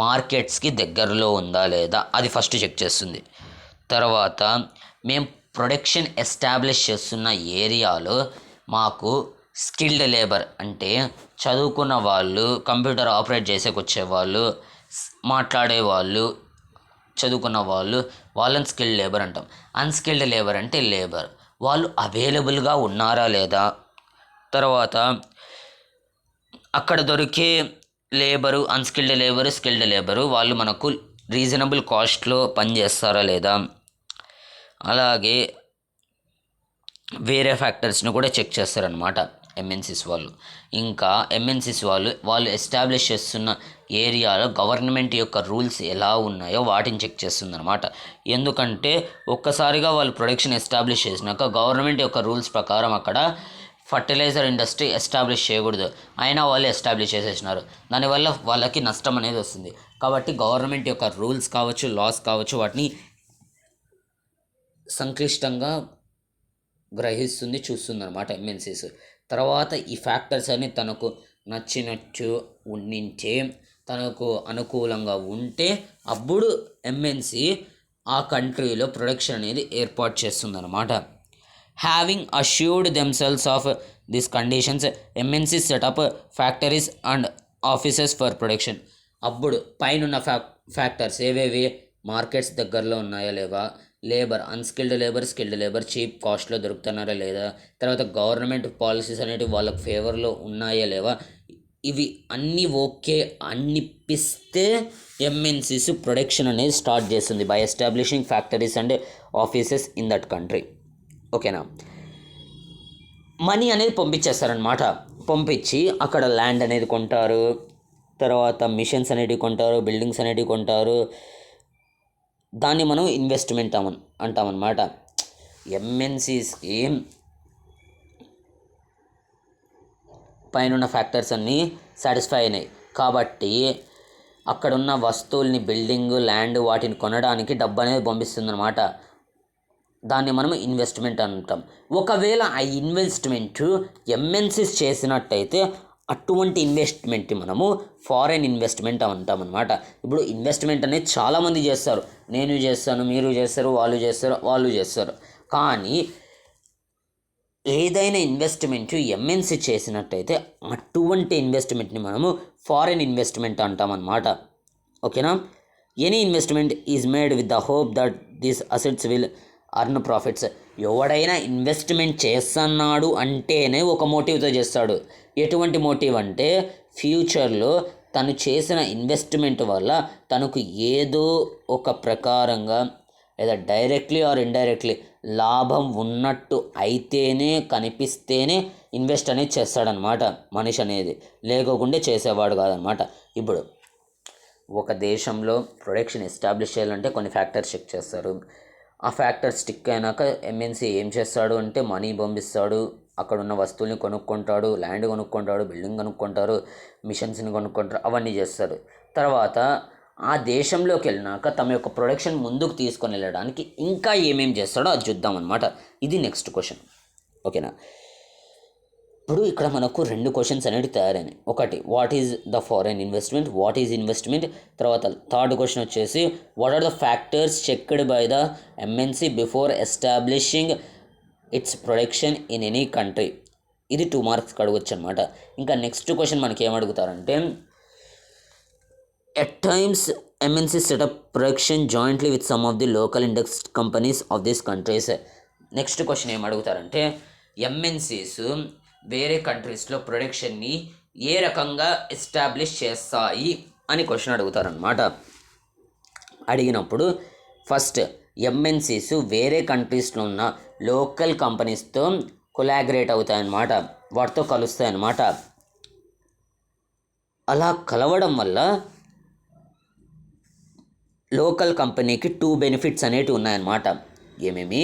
మార్కెట్స్కి దగ్గరలో ఉందా లేదా, అది ఫస్ట్ చెక్ చేస్తుంది. తర్వాత మేము ప్రొడక్షన్ ఎస్టాబ్లిష్ చేస్తున్న ఏరియాలో మాకు స్కిల్డ్ లేబర్ అంటే చదువుకున్న వాళ్ళు, కంప్యూటర్ ఆపరేట్ చేసేకి వచ్చేవాళ్ళు, మాట్లాడే వాళ్ళు, చదువుకున్న వాళ్ళు, వాళ్ళని స్కిల్డ్ లేబర్ అంటాం. అన్స్కిల్డ్ లేబర్ అంటే లేబర్, వాళ్ళు అవైలబుల్గా ఉన్నారా లేదా. తర్వాత అక్కడ దొరికే labour, unskilled labour, skilled labour, వాళ్ళు మనకు రీజనబుల్ కాస్ట్లో పనిచేస్తారా లేదా. అలాగే వేరే ఫ్యాక్టర్స్ని కూడా చెక్ చేస్తారనమాట ఎంఎన్సీస్ వాళ్ళు. ఇంకా ఎంఎన్సీస్ వాళ్ళు ఎస్టాబ్లిష్ చేస్తున్న ఏరియాలో గవర్నమెంట్ యొక్క రూల్స్ ఎలా ఉన్నాయో వాటిని చెక్ చేస్తుందన్నమాట. ఎందుకంటే ఒక్కసారిగా వాళ్ళు ప్రొడక్షన్ ఎస్టాబ్లిష్ చేసినాక గవర్నమెంట్ యొక్క రూల్స్ ప్రకారం అక్కడ ఫర్టిలైజర్ ఇండస్ట్రీ ఎస్టాబ్లిష్ చేయకూడదు, అయినా వాళ్ళు ఎస్టాబ్లిష్ చేసేసినారు. దానివల్ల వాళ్ళకి నష్టం అనేది వస్తుంది. కాబట్టి గవర్నమెంట్ యొక్క రూల్స్ కావచ్చు, లాస్ కావచ్చు, వాటిని సంక్లిష్టంగా గ్రహిస్తుంది, చూస్తుంది అనమాట ఎంఎన్సీస్. తర్వాత ఈ ఫ్యాక్టర్స్ అన్ని తనకు నచ్చినట్టు ఉండించే, తనకు అనుకూలంగా ఉంటే అప్పుడు ఎంఎన్సీ ఆ కంట్రీలో ప్రొడక్షన్ అనేది ఏర్పాటు చేస్తుందన్నమాట. Having assured themselves of these conditions MNC set up factories and offices for production. అప్పుడు పైన ఫ్యాక్టర్స్ ఏవేవి, మార్కెట్స్ దగ్గరలో ఉన్నాయా లేవా, labour, unskilled labour, skilled labour cheap కాస్ట్లో దొరుకుతున్నారా లేదా, తర్వాత గవర్నమెంట్ పాలసీస్ అనేటివి వాళ్ళకి ఫేవర్లో ఉన్నాయా లేవా, ఇవి అన్నీ ఓకే అనిపిస్తే ఎంఎన్సీస్ ప్రొడక్షన్ అనేది స్టార్ట్ చేస్తుంది by establishing factories and offices in that country. ఓకేనా. మనీ అనేది పంపించేస్తారనమాట. పంపించి అక్కడ ల్యాండ్ అనేది కొంటారు, తర్వాత మిషన్స్ అనేటివి కొంటారు, బిల్డింగ్స్ అనేటివి కొంటారు. దాన్ని మనం ఇన్వెస్ట్మెంట్ అంటామన్నమాట. ఎంఎన్సీస్కి పైన ఫ్యాక్టర్స్ అన్నీ సాటిస్ఫై అయినాయి కాబట్టి అక్కడున్న వస్తువుల్ని, బిల్డింగ్, ల్యాండ్, వాటిని కొనడానికి డబ్బు అనేది పంపిస్తుందన్నమాట. దాన్ని మనం ఇన్వెస్ట్మెంట్ అంటాం. ఒకవేళ ఆ ఇన్వెస్ట్మెంట్ ఎంఎన్సీస్ చేసినట్టయితే అటువంటి ఇన్వెస్ట్మెంట్ మనము ఫారెన్ ఇన్వెస్ట్మెంట్ అంటామన్నమాట. ఇప్పుడు ఇన్వెస్ట్మెంట్ అనేది చాలామంది చేస్తారు, నేను చేస్తాను, మీరు చేస్తారు, వాళ్ళు చేస్తారు. కానీ ఏదైనా ఇన్వెస్ట్మెంట్ ఎంఎన్సీ చేసినట్టయితే అటువంటి ఇన్వెస్ట్మెంట్ని మనము ఫారెన్ ఇన్వెస్ట్మెంట్ అంటామన్నమాట. ఓకేనా. Any investment is made with the hope that these assets will earn profits. ఎవడైనా ఇన్వెస్ట్మెంట్ చేస్తున్నాడు అంటేనే ఒక మోటివ్తో చేస్తాడు. ఎటువంటి మోటివ్ అంటే ఫ్యూచర్లో తను చేసిన ఇన్వెస్ట్మెంట్ వల్ల తనకు ఏదో ఒక ప్రకారంగా లేదా డైరెక్ట్లీ ఆర్ ఇండైరెక్ట్లీ లాభం ఉన్నట్టు అయితేనే, కనిపిస్తేనే ఇన్వెస్ట్ అనేది చేస్తాడనమాట మనిషి అనేది, లేకోకుండా చేసేవాడు కాదనమాట. ఇప్పుడు ఒక దేశంలో ప్రొడక్షన్ ఎస్టాబ్లిష్ చేయాలంటే కొన్ని ఫ్యాక్టర్స్ చెక్ చేస్తారు. ఆ ఫ్యాక్టర్ స్టిక్ అయినాక ఎంఎన్సీ ఏం చేస్తాడు అంటే మనీ పంపిస్తాడు, అక్కడ ఉన్న వస్తువుల్ని కొనుక్కుంటాడు, ల్యాండ్ కొనుక్కుంటాడు, బిల్డింగ్ కొనుక్కుంటారు, మిషన్స్ని కొనుక్కుంటారు, అవన్నీ చేస్తారు. తర్వాత ఆ దేశంలోకి వెళ్ళినాక తమ యొక్క ప్రొడక్షన్ ముందుకు తీసుకొని వెళ్ళడానికి ఇంకా ఏమేమి చేస్తాడో అది చూద్దాం అనమాట. ఇది నెక్స్ట్ క్వశ్చన్. ఓకేనా. ఇప్పుడు ఇక్కడ మనకు 2 క్వశ్చన్స్ అనేవి తయారైనాయి. ఒకటి, what is the foreign investment, what is investment. తర్వాత థర్డ్ క్వశ్చన్ వచ్చేసి, what are the factors checked by the MNC before establishing its production in any country. ఇది 2 మార్క్స్కి అడగచ్చు అనమాట. ఇంకా నెక్స్ట్ క్వశ్చన్ మనకి ఏమడుగుతారంటే, at times MNC set up production jointly with some of the local indexed companies of these countries. Next question ఏం అడుగుతారంటే MNCs వేరే కంట్రీస్లో ప్రొడక్షన్ని ఏ రకంగా ఎస్టాబ్లిష్ చేస్తాయి అని క్వశ్చన్ అడుగుతారనమాట. అడిగినప్పుడు ఫస్ట్ ఎంఎన్సీస్ వేరే కంట్రీస్లో ఉన్న లోకల్ కంపెనీస్తో కొలాబరేట్ అవుతాయన్నమాట, వాటితో కలుస్తాయన్నమాట. అలా కలవడం వల్ల లోకల్ కంపెనీకి 2 బెనిఫిట్స్ అనేవి ఉన్నాయన్నమాట. ఏమేమి?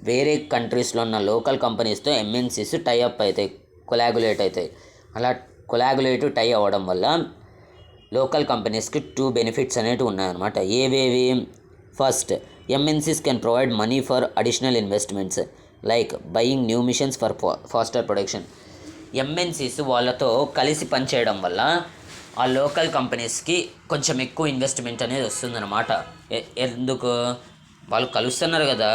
వేరే కంట్రీస్లో ఉన్న లోకల్ కంపెనీస్తో ఎంఎన్సీస్ టైఅప్ అవుతాయి, కొలాగులేట్ అవుతాయి. అలా కొలాగులేటివ్ టై అవ్వడం వల్ల లోకల్ కంపెనీస్కి 2 బెనిఫిట్స్ అనేవి ఉన్నాయన్నమాట. ఏవేవి? First, MNCs can provide money for additional investments like buying new machines for faster production. MNCs వాళ్ళతో కలిసి పనిచేయడం వల్ల ఆ లోకల్ కంపెనీస్కి కొంచెం ఎక్కువ ఇన్వెస్ట్మెంట్ అనేది వస్తుందన్నమాట. ఎందుకు? వాళ్ళు కలుస్తున్నారు కదా,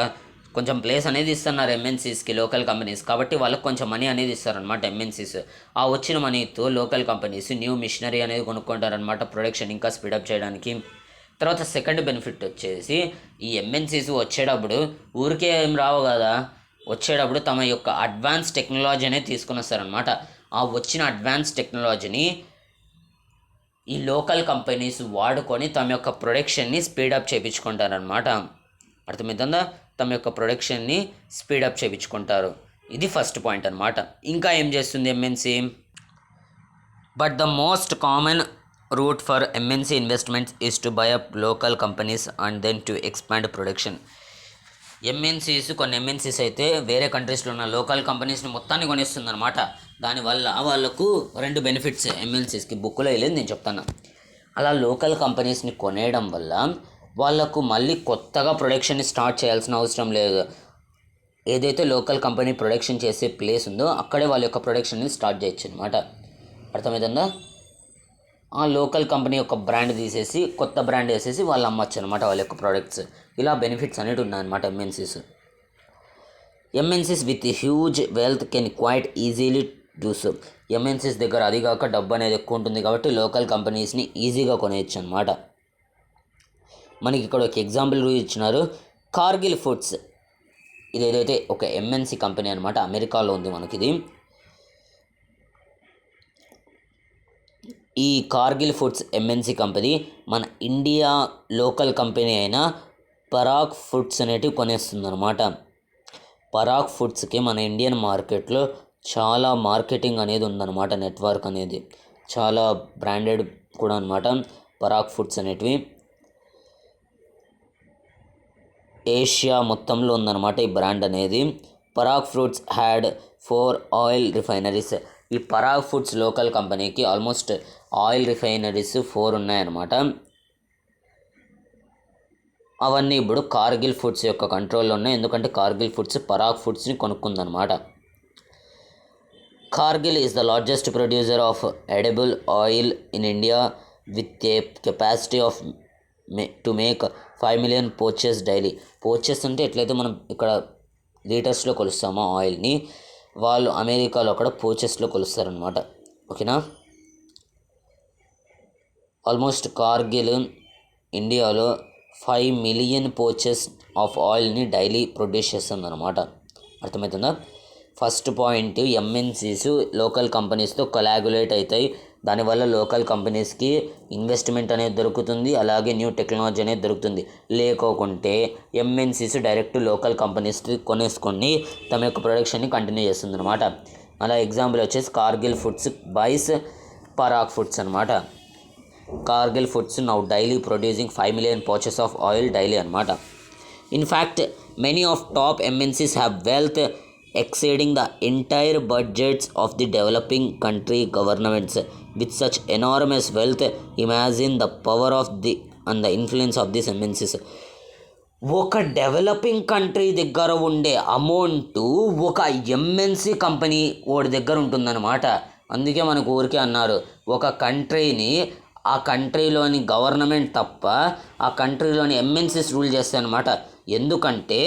కొంచెం ప్లేస్ అనేది ఇస్తున్నారు ఎంఎన్సీస్కి, లోకల్ కంపెనీస్, కాబట్టి వాళ్ళకి కొంచెం మనీ అనేది ఇస్తారనమాట ఎంఎన్సీస్. ఆ వచ్చిన మనీతో లోకల్ కంపెనీస్ న్యూ మిషనరీ అనేది కొనుక్కుంటారనమాట, ప్రొడక్షన్ ఇంకా స్పీడప్ చేయడానికి. తర్వాత సెకండ్ బెనిఫిట్ వచ్చేసి ఈ ఎంఎన్సీస్ వచ్చేటప్పుడు ఊరికే ఏం రావు కదా, వచ్చేటప్పుడు తమ యొక్క అడ్వాన్స్ టెక్నాలజీ అనేది తీసుకుని వస్తారనమాట. ఆ వచ్చిన అడ్వాన్స్ టెక్నాలజీని ఈ లోకల్ కంపెనీస్ వాడుకొని తమ యొక్క ప్రొడక్షన్ని స్పీడప్ చేయించుకుంటారనమాట. అర్థమవుతుందా? తమ యొక్క ప్రొడక్షన్ని స్పీడప్ చేయించుకుంటారు. ఇది ఫస్ట్ పాయింట్ అనమాట. ఇంకా ఏం చేస్తుంది MNC? But the most common route for MNC investments is to buy up local companies and then to expand production. కొన్ని ఎంఎన్సీస్ అయితే వేరే కంట్రీస్లో ఉన్న లోకల్ కంపెనీస్ని మొత్తాన్ని కొనేస్తుంది అనమాట. దానివల్ల వాళ్ళకు 2 బెనిఫిట్స్ ఎంఎన్సీస్కి, బుక్లో వెళ్ళేది నేను చెప్తాను. అలా లోకల్ కంపెనీస్ని కొనేయడం వల్ల వాళ్ళకు మళ్ళీ కొత్తగా ప్రొడక్షన్ని స్టార్ట్ చేయాల్సిన అవసరం లేదు. ఏదైతే లోకల్ కంపెనీ ప్రొడక్షన్ చేసే ప్లేస్ ఉందో అక్కడే వాళ్ళ యొక్క ప్రొడక్షన్ని స్టార్ట్ చేయొచ్చు అనమాట. అర్థమవుతుందా? ఆ లోకల్ కంపెనీ యొక్క బ్రాండ్ తీసేసి కొత్త బ్రాండ్ వేసేసి వాళ్ళు అమ్మచ్చు అనమాట వాళ్ళ యొక్క ప్రోడక్ట్స్. ఇలా బెనిఫిట్స్ అనేవి ఉన్నాయన్నమాట MNCs. MNCs with huge wealth can quite easily do so. MNCs దగ్గర అది కాక డబ్బు అనేది ఎక్కువ ఉంటుంది కాబట్టి లోకల్ కంపెనీస్ని ఈజీగా కొనేయచ్చు అనమాట. మనకి ఇక్కడ ఒక ఎగ్జాంపుల్ ఇచ్చినారు, కార్గిల్ ఫుడ్స్. ఇది ఏదైతే ఒక ఎంఎన్సీ కంపెనీ అనమాట, అమెరికాలో ఉంది మనకిది. ఈ కార్గిల్ ఫుడ్స్ ఎంఎన్సీ కంపెనీ మన ఇండియా లోకల్ కంపెనీ అయిన పరాగ్ ఫుడ్స్ అనేటివి కొనేస్తుంది అనమాట. పరాగ్ ఫుడ్స్కి మన ఇండియన్ మార్కెట్లో చాలా మార్కెటింగ్ అనేది ఉందన్నమాట, నెట్వర్క్ అనేది చాలా బ్రాండెడ్ కూడా అనమాట పరాగ్ ఫుడ్స్ అనేటివి. ఏషియా మొత్తంలో ఉందన్నమాట ఈ బ్రాండ్ అనేది. Parag foods had 4 oil refineries. ఈ పరాగ్ ఫుడ్స్ లోకల్ కంపెనీకి ఆల్మోస్ట్ ఆయిల్ రిఫైనరీస్ 4 ఉన్నాయన్నమాట. అవన్నీ ఇప్పుడు కార్గిల్ ఫుడ్స్ యొక్క కంట్రోల్లో ఉన్నాయి, ఎందుకంటే కార్గిల్ ఫుడ్స్ పరాగ్ ఫుడ్స్ని కొనుక్కుందనమాట. Cargill is the largest producer of edible oil in India with a capacity of to make 5 million pouches daily. pouches అంటే ఎట్లయితే మనం ఇక్కడ లీటర్స్లో కొలుస్తామో ఆయిల్ని, వాళ్ళు అమెరికాలో అక్కడ pouchesలో కొలుస్తారనమాట. ఓకేనా? ఆల్మోస్ట్ కార్గిల్ ఇండియాలో 5 million pouches ఆఫ్ ఆయిల్ని డైలీ ప్రొడ్యూస్ చేస్తుంది అనమాట. అర్థమవుతుందా? ఫస్ట్ పాయింట్, ఎంఎన్సీస్ లోకల్ కంపెనీస్తో కొలాగులేట్ అవుతాయి. దానివల్ల లోకల్ కంపెనీస్కి ఇన్వెస్ట్మెంట్ అనేది దొరుకుతుంది, అలాగే న్యూ టెక్నాలజీ అనేది దొరుకుతుంది. లేకోకుంటే ఎంఎన్సీస్ డైరెక్ట్ లోకల్ కంపెనీస్కి కొనేసుకొని తమ యొక్క ప్రొడక్షన్ని కంటిన్యూ చేస్తుంది అనమాట. అలా ఎగ్జాంపుల్ వచ్చేసి Cargill foods buys Parag foods అనమాట. Cargill foods now daily producing 5 million pouches of oil daily అనమాట. In fact many of top MNCs have wealth exceeding the entire budgets of the developing country governments. With such enormous wealth, imagine the power of the and the influence of these MNCs. ఒక developing country దగ్గర ఉండే amount ఒక MNC company వాడి దగ్గర ఉంటుందన్నమాట. అందుకే మనకు ఊరికే అన్నారు, ఒక కంట్రీని ఆ కంట్రీలోని గవర్నమెంట్ తప్ప ఆ కంట్రీలోని ఎంఎన్సీస్ రూల్ చేస్తాయన్నమాట. ఎందుకంటే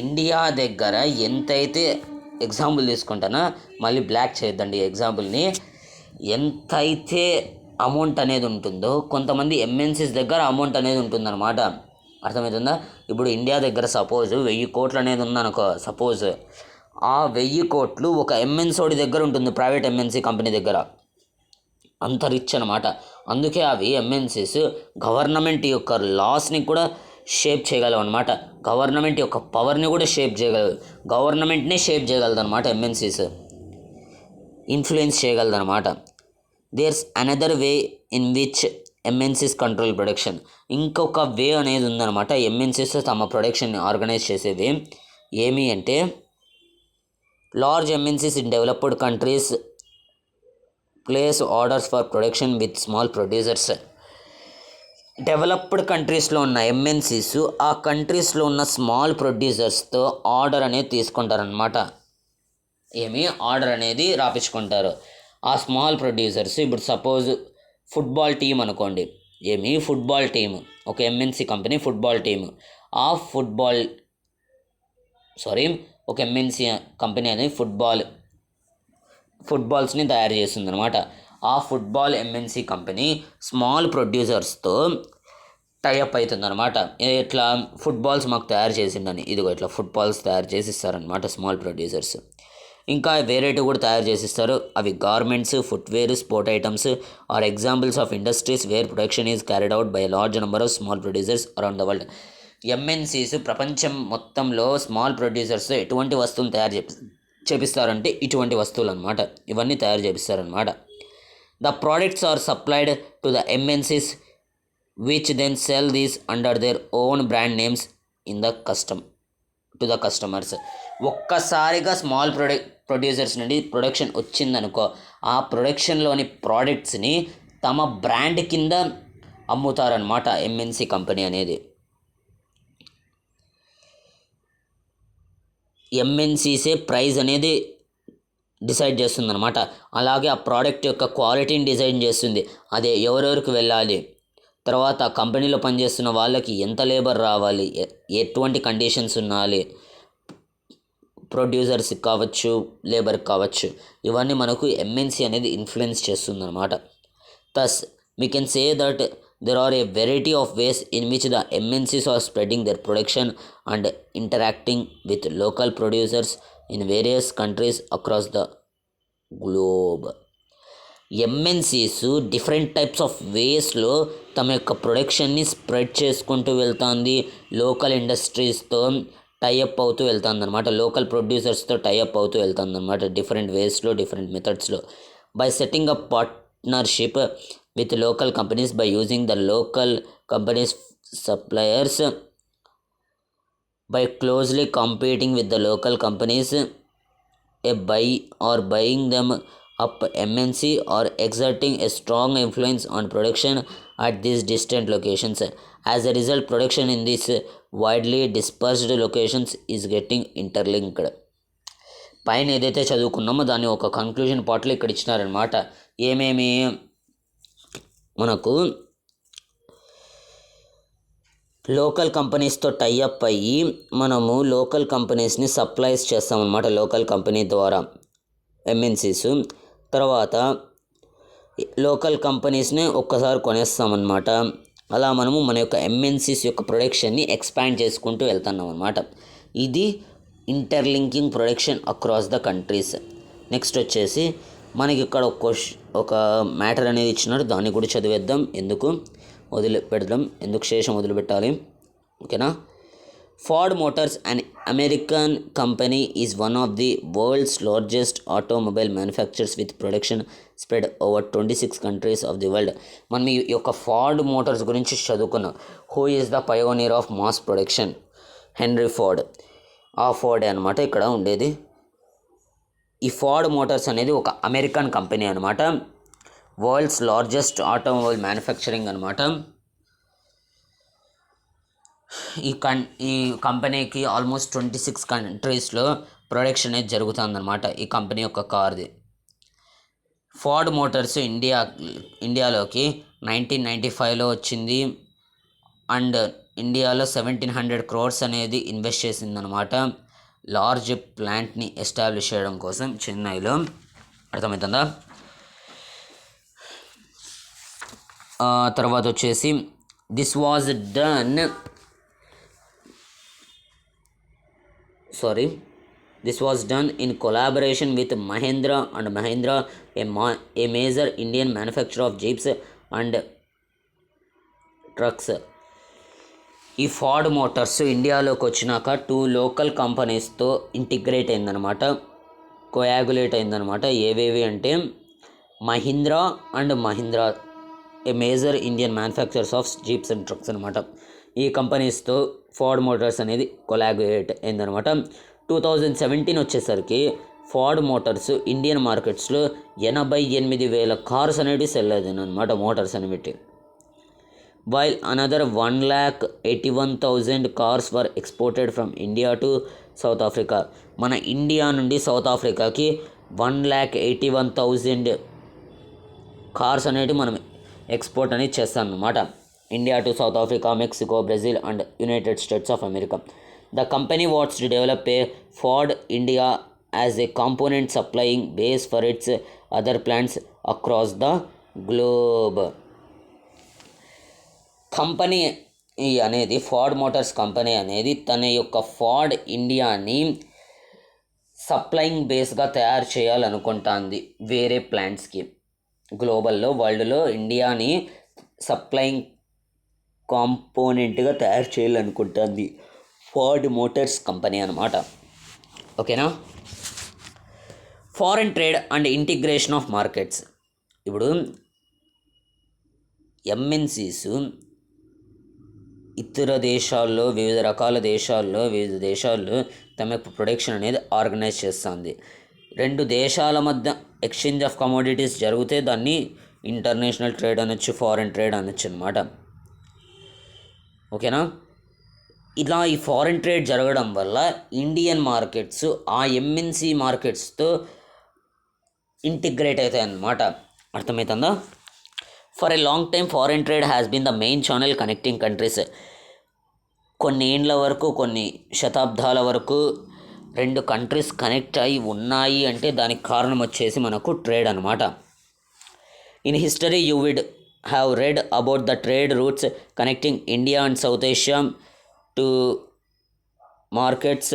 ఇండియా దగ్గర ఎంతైతే, ఎగ్జాంపుల్ తీసుకుంటానా, మళ్ళీ బ్లాక్ చేయొద్దండి ఎగ్జాంపుల్ని, ఎంతైతే అమౌంట్ అనేది ఉంటుందో కొంతమంది ఎంఎన్సీస్ దగ్గర అమౌంట్ అనేది ఉంటుందన్నమాట. అర్థమవుతుందా? ఇప్పుడు ఇండియా దగ్గర సపోజ్ 1000 కోట్లు అనేది ఉందనుకో, సపోజ్ ఆ 1000 కోట్లు ఒక ఎంఎన్సోడి దగ్గర ఉంటుంది, ప్రైవేట్ ఎంఎన్సీ కంపెనీ దగ్గర. అంత రిచ్ అనమాట. అందుకే అవి ఎంఎన్సీస్ గవర్నమెంట్ యొక్క లాస్ని కూడా షేప్ చేయగలవు అనమాట. గవర్నమెంట్ యొక్క పవర్ని కూడా షేప్ చేయగలవు. గవర్నమెంట్నే షేప్ చేయగలదు అనమాట ఎంఎన్సీస్, ఇన్ఫ్లుయెన్స్ చేయగలదు అనమాట. There's another way in which MNCs control production. ఇంకొక వే అనేది ఉందన్నమాట ఎంఎన్సీస్ తమ ప్రొడక్షన్ని ఆర్గనైజ్ చేసే వే. ఏమి అంటే, large MNCs in developed countries place orders for production with small producers. Developed కంట్రీస్లో ఉన్న ఎంఎన్సీస్ ఆ కంట్రీస్లో ఉన్న స్మాల్ ప్రొడ్యూసర్స్తో ఆర్డర్ అనేది తీసుకుంటారనమాట. ఆర్డర్ అనేది రాపించుకుంటారు. ఆ స్మాల్ ప్రొడ్యూసర్స్ ఇప్పుడు సపోజ్ ఫుట్బాల్ టీం అనుకోండి. ఫుట్బాల్ టీము, ఒక ఎంఎన్సీ కంపెనీ ఫుట్బాల్ టీము. ఒక ఎంఎన్సీ కంపెనీ అనేది ఫుట్బాల్స్ని తయారు చేస్తుంది అనమాట. ఆ ఫుట్బాల్ ఎంఎన్సీ కంపెనీ స్మాల్ ప్రొడ్యూసర్స్తో టైఅప్ అవుతుంది అనమాట. ఇట్లా ఫుట్బాల్స్ మాకు తయారు చేసిందని, ఇదిగో ఇట్లా ఫుట్బాల్స్ తయారు చేసి ఇస్తారనమాట స్మాల్ ప్రొడ్యూసర్స్. ఇంకా వేరేటివి కూడా తయారు చేసిస్తారు. అవి garments, footwear, sport items are examples of industries where production is carried out by large number of small producers around the world. MNCs ప్రపంచం మొత్తంలో స్మాల్ ప్రొడ్యూసర్స్తో ఎటువంటి వస్తువులు తయారు చేపిస్తారంటే ఇటువంటి వస్తువులు అనమాట. ఇవన్నీ తయారు చేపిస్తారనమాట. The products are supplied to the MNCs which then sell these under their own brand names to the customers. ఒక్కసారిగా స్మాల్ ప్రొడ్యూసర్స్ నుండి ప్రొడక్షన్ వచ్చిందనుకో, ఆ ప్రొడక్షన్లోని ప్రోడక్ట్స్ని తమ బ్రాండ్ కింద అమ్ముతారనమాట ఎంఎన్సీ కంపెనీ అనేది. ఎంఎన్సీసే ప్రైస్ అనేది డిసైడ్ చేస్తుందన్నమాట. అలాగే ఆ ప్రోడక్ట్ యొక్క క్వాలిటీని డిజైన్ చేస్తుంది. అదే ఎవరెవరికి వెళ్ళాలి, తర్వాత ఆ కంపెనీలో పనిచేస్తున్న వాళ్ళకి ఎంత లేబర్ రావాలి, ఎటువంటి కండిషన్స్ ఉండాలి, ప్రొడ్యూసర్స్కి కావచ్చు, లేబర్కి కావచ్చు, ఇవన్నీ మనకు ఎంఎన్సీ అనేది ఇన్ఫ్లుయెన్స్ చేస్తుందన్నమాట. Thus we can say that there are a variety of ways in which the MNCs are spreading their production and interacting with local producers in various countries across the globe. MNCs different types of వేస్లో తమ యొక్క ప్రొడక్షన్ని spread చేసుకుంటూ వెళ్తుంది. Local ఇండస్ట్రీస్తో tie up అవుతూ వెళ్తుంది అనమాట. Local ప్రొడ్యూసర్స్తో tie up అవుతూ వెళ్తుంది అనమాట. డిఫరెంట్ వేస్లో, డిఫరెంట్ మెథడ్స్లో. By setting up partnership with local companies, by using the local companies suppliers, by closely competing with the local companies, buying them up MNC, or exerting a strong influence on production at these distant locations. As a result, production in these widely dispersed locations is getting interlinked. పైన ఏదైతే చదువుకున్నామో దాన్ని ఒక conclusion పార్ట్లో ఇక్కడ ఇచ్చినారనమాట. ఏమేమి మనకు local కంపెనీస్తో tie up అయ్యి మనము లోకల్ కంపెనీస్ని సప్లైస్ చేస్తామన్నమాట. లోకల్ కంపెనీ ద్వారా ఎంఎన్సీస్. తర్వాత లోకల్ కంపెనీస్ని ఒక్కసారి కొనేస్తామన్నమాట. అలా మనము మన యొక్క ఎంఎన్సీస్ యొక్క ప్రొడక్షన్ని ఎక్స్పాండ్ చేసుకుంటూ వెళ్తున్నాం అన్నమాట. ఇది interlinking production across the countries. Next వచ్చేసి మనకి ఇక్కడ ఒక మ్యాటర్ అనేది ఇచ్చినారు, దాన్ని కూడా చదివేద్దాం. ఎందుకు శేషం వదిలిపెట్టాలి, ఓకేనా. Ford Motors, an American company, is one of the world's largest automobile manufacturers with production spread over 26 countries of the world. మనం ఈ యొక్క ఫోర్డ్ మోటార్స్ గురించి చదువుకున్నాం. Who is the pioneer of mass production? Henry Ford. ఆ ఫోర్డే అనమాట ఇక్కడ ఉండేది. ఈ ఫోర్డ్ మోటార్స్ అనేది ఒక అమెరికన్ కంపెనీ అనమాట. వరల్డ్స్ లార్జెస్ట్ ఆటోమొబైల్ మ్యానుఫ్యాక్చరింగ్ అనమాట. ఈ కంపెనీకి ఆల్మోస్ట్ 26 కంట్రీస్లో ప్రొడక్షన్ అనేది జరుగుతుందన్నమాట ఈ కంపెనీ యొక్క కార్ది. ఫోర్డ్ మోటార్స్ ఇండియాలోకి 1995లో వచ్చింది. అండ్ ఇండియాలో 1700 crores అనేది ఇన్వెస్ట్ చేసిందనమాట లార్జ్ ప్లాంట్ని ఎస్టాబ్లిష్ చేయడం కోసం చెన్నైలో. అర్థమవుతుందా? తర్వాత వచ్చేసి this was done in collaboration with Mahindra and Mahindra, a major Indian manufacturer of jeeps and trucks. ఈ ఫార్డ్ మోటార్స్ ఇండియాలోకి వచ్చినాక 2 లోకల్ కంపెనీస్తో ఇంటిగ్రేట్ అయిందనమాట, కోయాగులేట్ అయిందనమాట. ఏవేవి అంటే Mahindra and Mahindra, a major Indian manufacturers of jeeps and trucks అనమాట. ఈ కంపెనీస్తో ఫార్డ్ మోటార్స్ అనేది collaborate అయిందనమాట. 2017 వచ్చేసరికి ఫార్డ్ మోటార్స్ ఇండియన్ మార్కెట్స్లో 88,000 కార్స్ అనేవి సెల్ అయ్యాయి అనమాట, మోటార్స్ అనేవి. While another 1,81,000 cars were exported from India to South Africa. మన ఇండియా నుండి సౌత్ ఆఫ్రికాకి 1,81,000 కార్స్ అనేవి మనం ఎక్స్పోర్ట్ అనేది చేస్తాం అన్నమాట. India to South Africa, Mexico, Brazil and United States of America. The company wants to develop a Ford India as a component supplying base for its other plants across the globe. Company అనేది, Ford Motors company అనేది తన యొక్క ఫార్డ్ ఇండియాని supplying బేస్గా తయారు చేయాలనుకుంటుంది వేరే ప్లాంట్స్కి. గ్లోబల్లో, వరల్డ్లో ఇండియాని supplying కాంపోనెంట్గా తయారు చేయాలనుకుంటుంది ఫార్డ్ మోటార్స్ కంపెనీ అనమాట. ఓకేనా. Foreign trade and integration of markets. ఇప్పుడు ఎంఎన్సీస్ ఇతర దేశాల్లో, వివిధ రకాల దేశాల్లో, తమ యొక్క ప్రొడక్షన్ అనేది ఆర్గనైజ్ చేస్తుంది. 2 దేశాల మధ్య ఎక్స్చేంజ్ ఆఫ్ కమోడిటీస్ జరిగితే దాన్ని ఇంటర్నేషనల్ ట్రేడ్ అనొచ్చు, ఫారెన్ ట్రేడ్ అనొచ్చు అనమాట. ఓకేనా. ఇలా ఈ ఫారెన్ ట్రేడ్ జరగడం వల్ల ఇండియన్ మార్కెట్స్ ఆ ఎంఎన్సీ మార్కెట్స్తో ఇంటిగ్రేట్ అవుతాయి అన్నమాట. అర్థమవుతుందా. For a long time foreign trade has been the main channel connecting countries. కొన్ని ఏండ్ల వరకు, కొన్ని శతాబ్దాల వరకు 2 కంట్రీస్ కనెక్ట్ అయి ఉన్నాయి అంటే దానికి కారణం వచ్చేసి మనకు ట్రేడ్ అనమాట. In history you would have read about the trade routes connecting India and South Asia to markets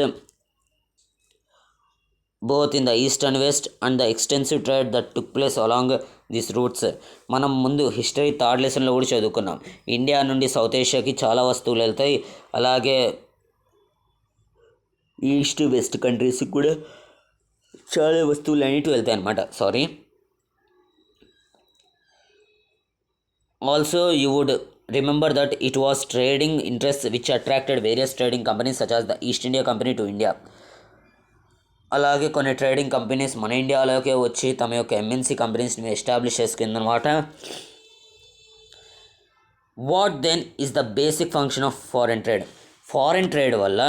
both in the east and west and the extensive trade that took place along these routes. మనం ముందు history 3rd లెసన్లో కూడా చదువుకున్నాం. India నుండి south ఏషియాకి చాలా వస్తువులు వెళ్తాయి, అలాగే ఈస్ట్ వెస్ట్ కంట్రీస్కి కూడా చాలా వస్తువులు అనేవి వెళ్తాయి అన్నమాట. Also you would remember that it was trading interest which attracted various trading companies such as the East India Company to India. అలాగే కొన్ని ట్రేడింగ్ కంపెనీస్ మన ఇండియాలోకే వచ్చి తమ యొక్క ఎంఎన్సీ కంపెనీస్ని ఎస్టాబ్లిష్ చేసుకుందనమాట. What then is the basic function of foreign trade. Foreign trade వల్ల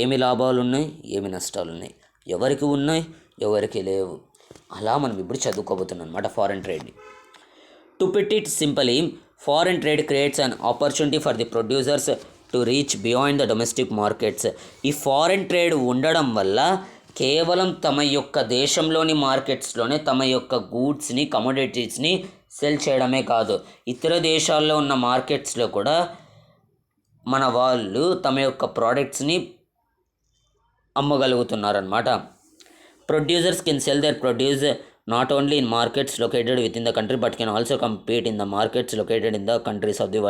ఏమి లాభాలు ఉన్నాయి, ఏమి నష్టాలు ఉన్నాయి, ఎవరికి ఉన్నాయి, ఎవరికి లేవు, అలా మనం ఇప్పుడు చదువుకోబోతున్నాం అనమాట ఫారెన్ ట్రేడ్ని. To put it simply, foreign trade creates an opportunity for the producers to reach beyond the domestic markets. ఈ ఫారెన్ ట్రేడ్ ఉండడం వల్ల కేవలం తమ యొక్క దేశంలోని మార్కెట్స్లోనే తమ యొక్క గూడ్స్ని, కమోడిటీస్ని సెల్ చేయడమే కాదు, ఇతర దేశాల్లో ఉన్న మార్కెట్స్లో కూడా మన వాళ్ళు తమ యొక్క ప్రోడక్ట్స్ని అమ్మగలుగుతున్నారనమాట. Producers can sell their produce not only in markets located within the country but can also compete in the markets located in the countries of the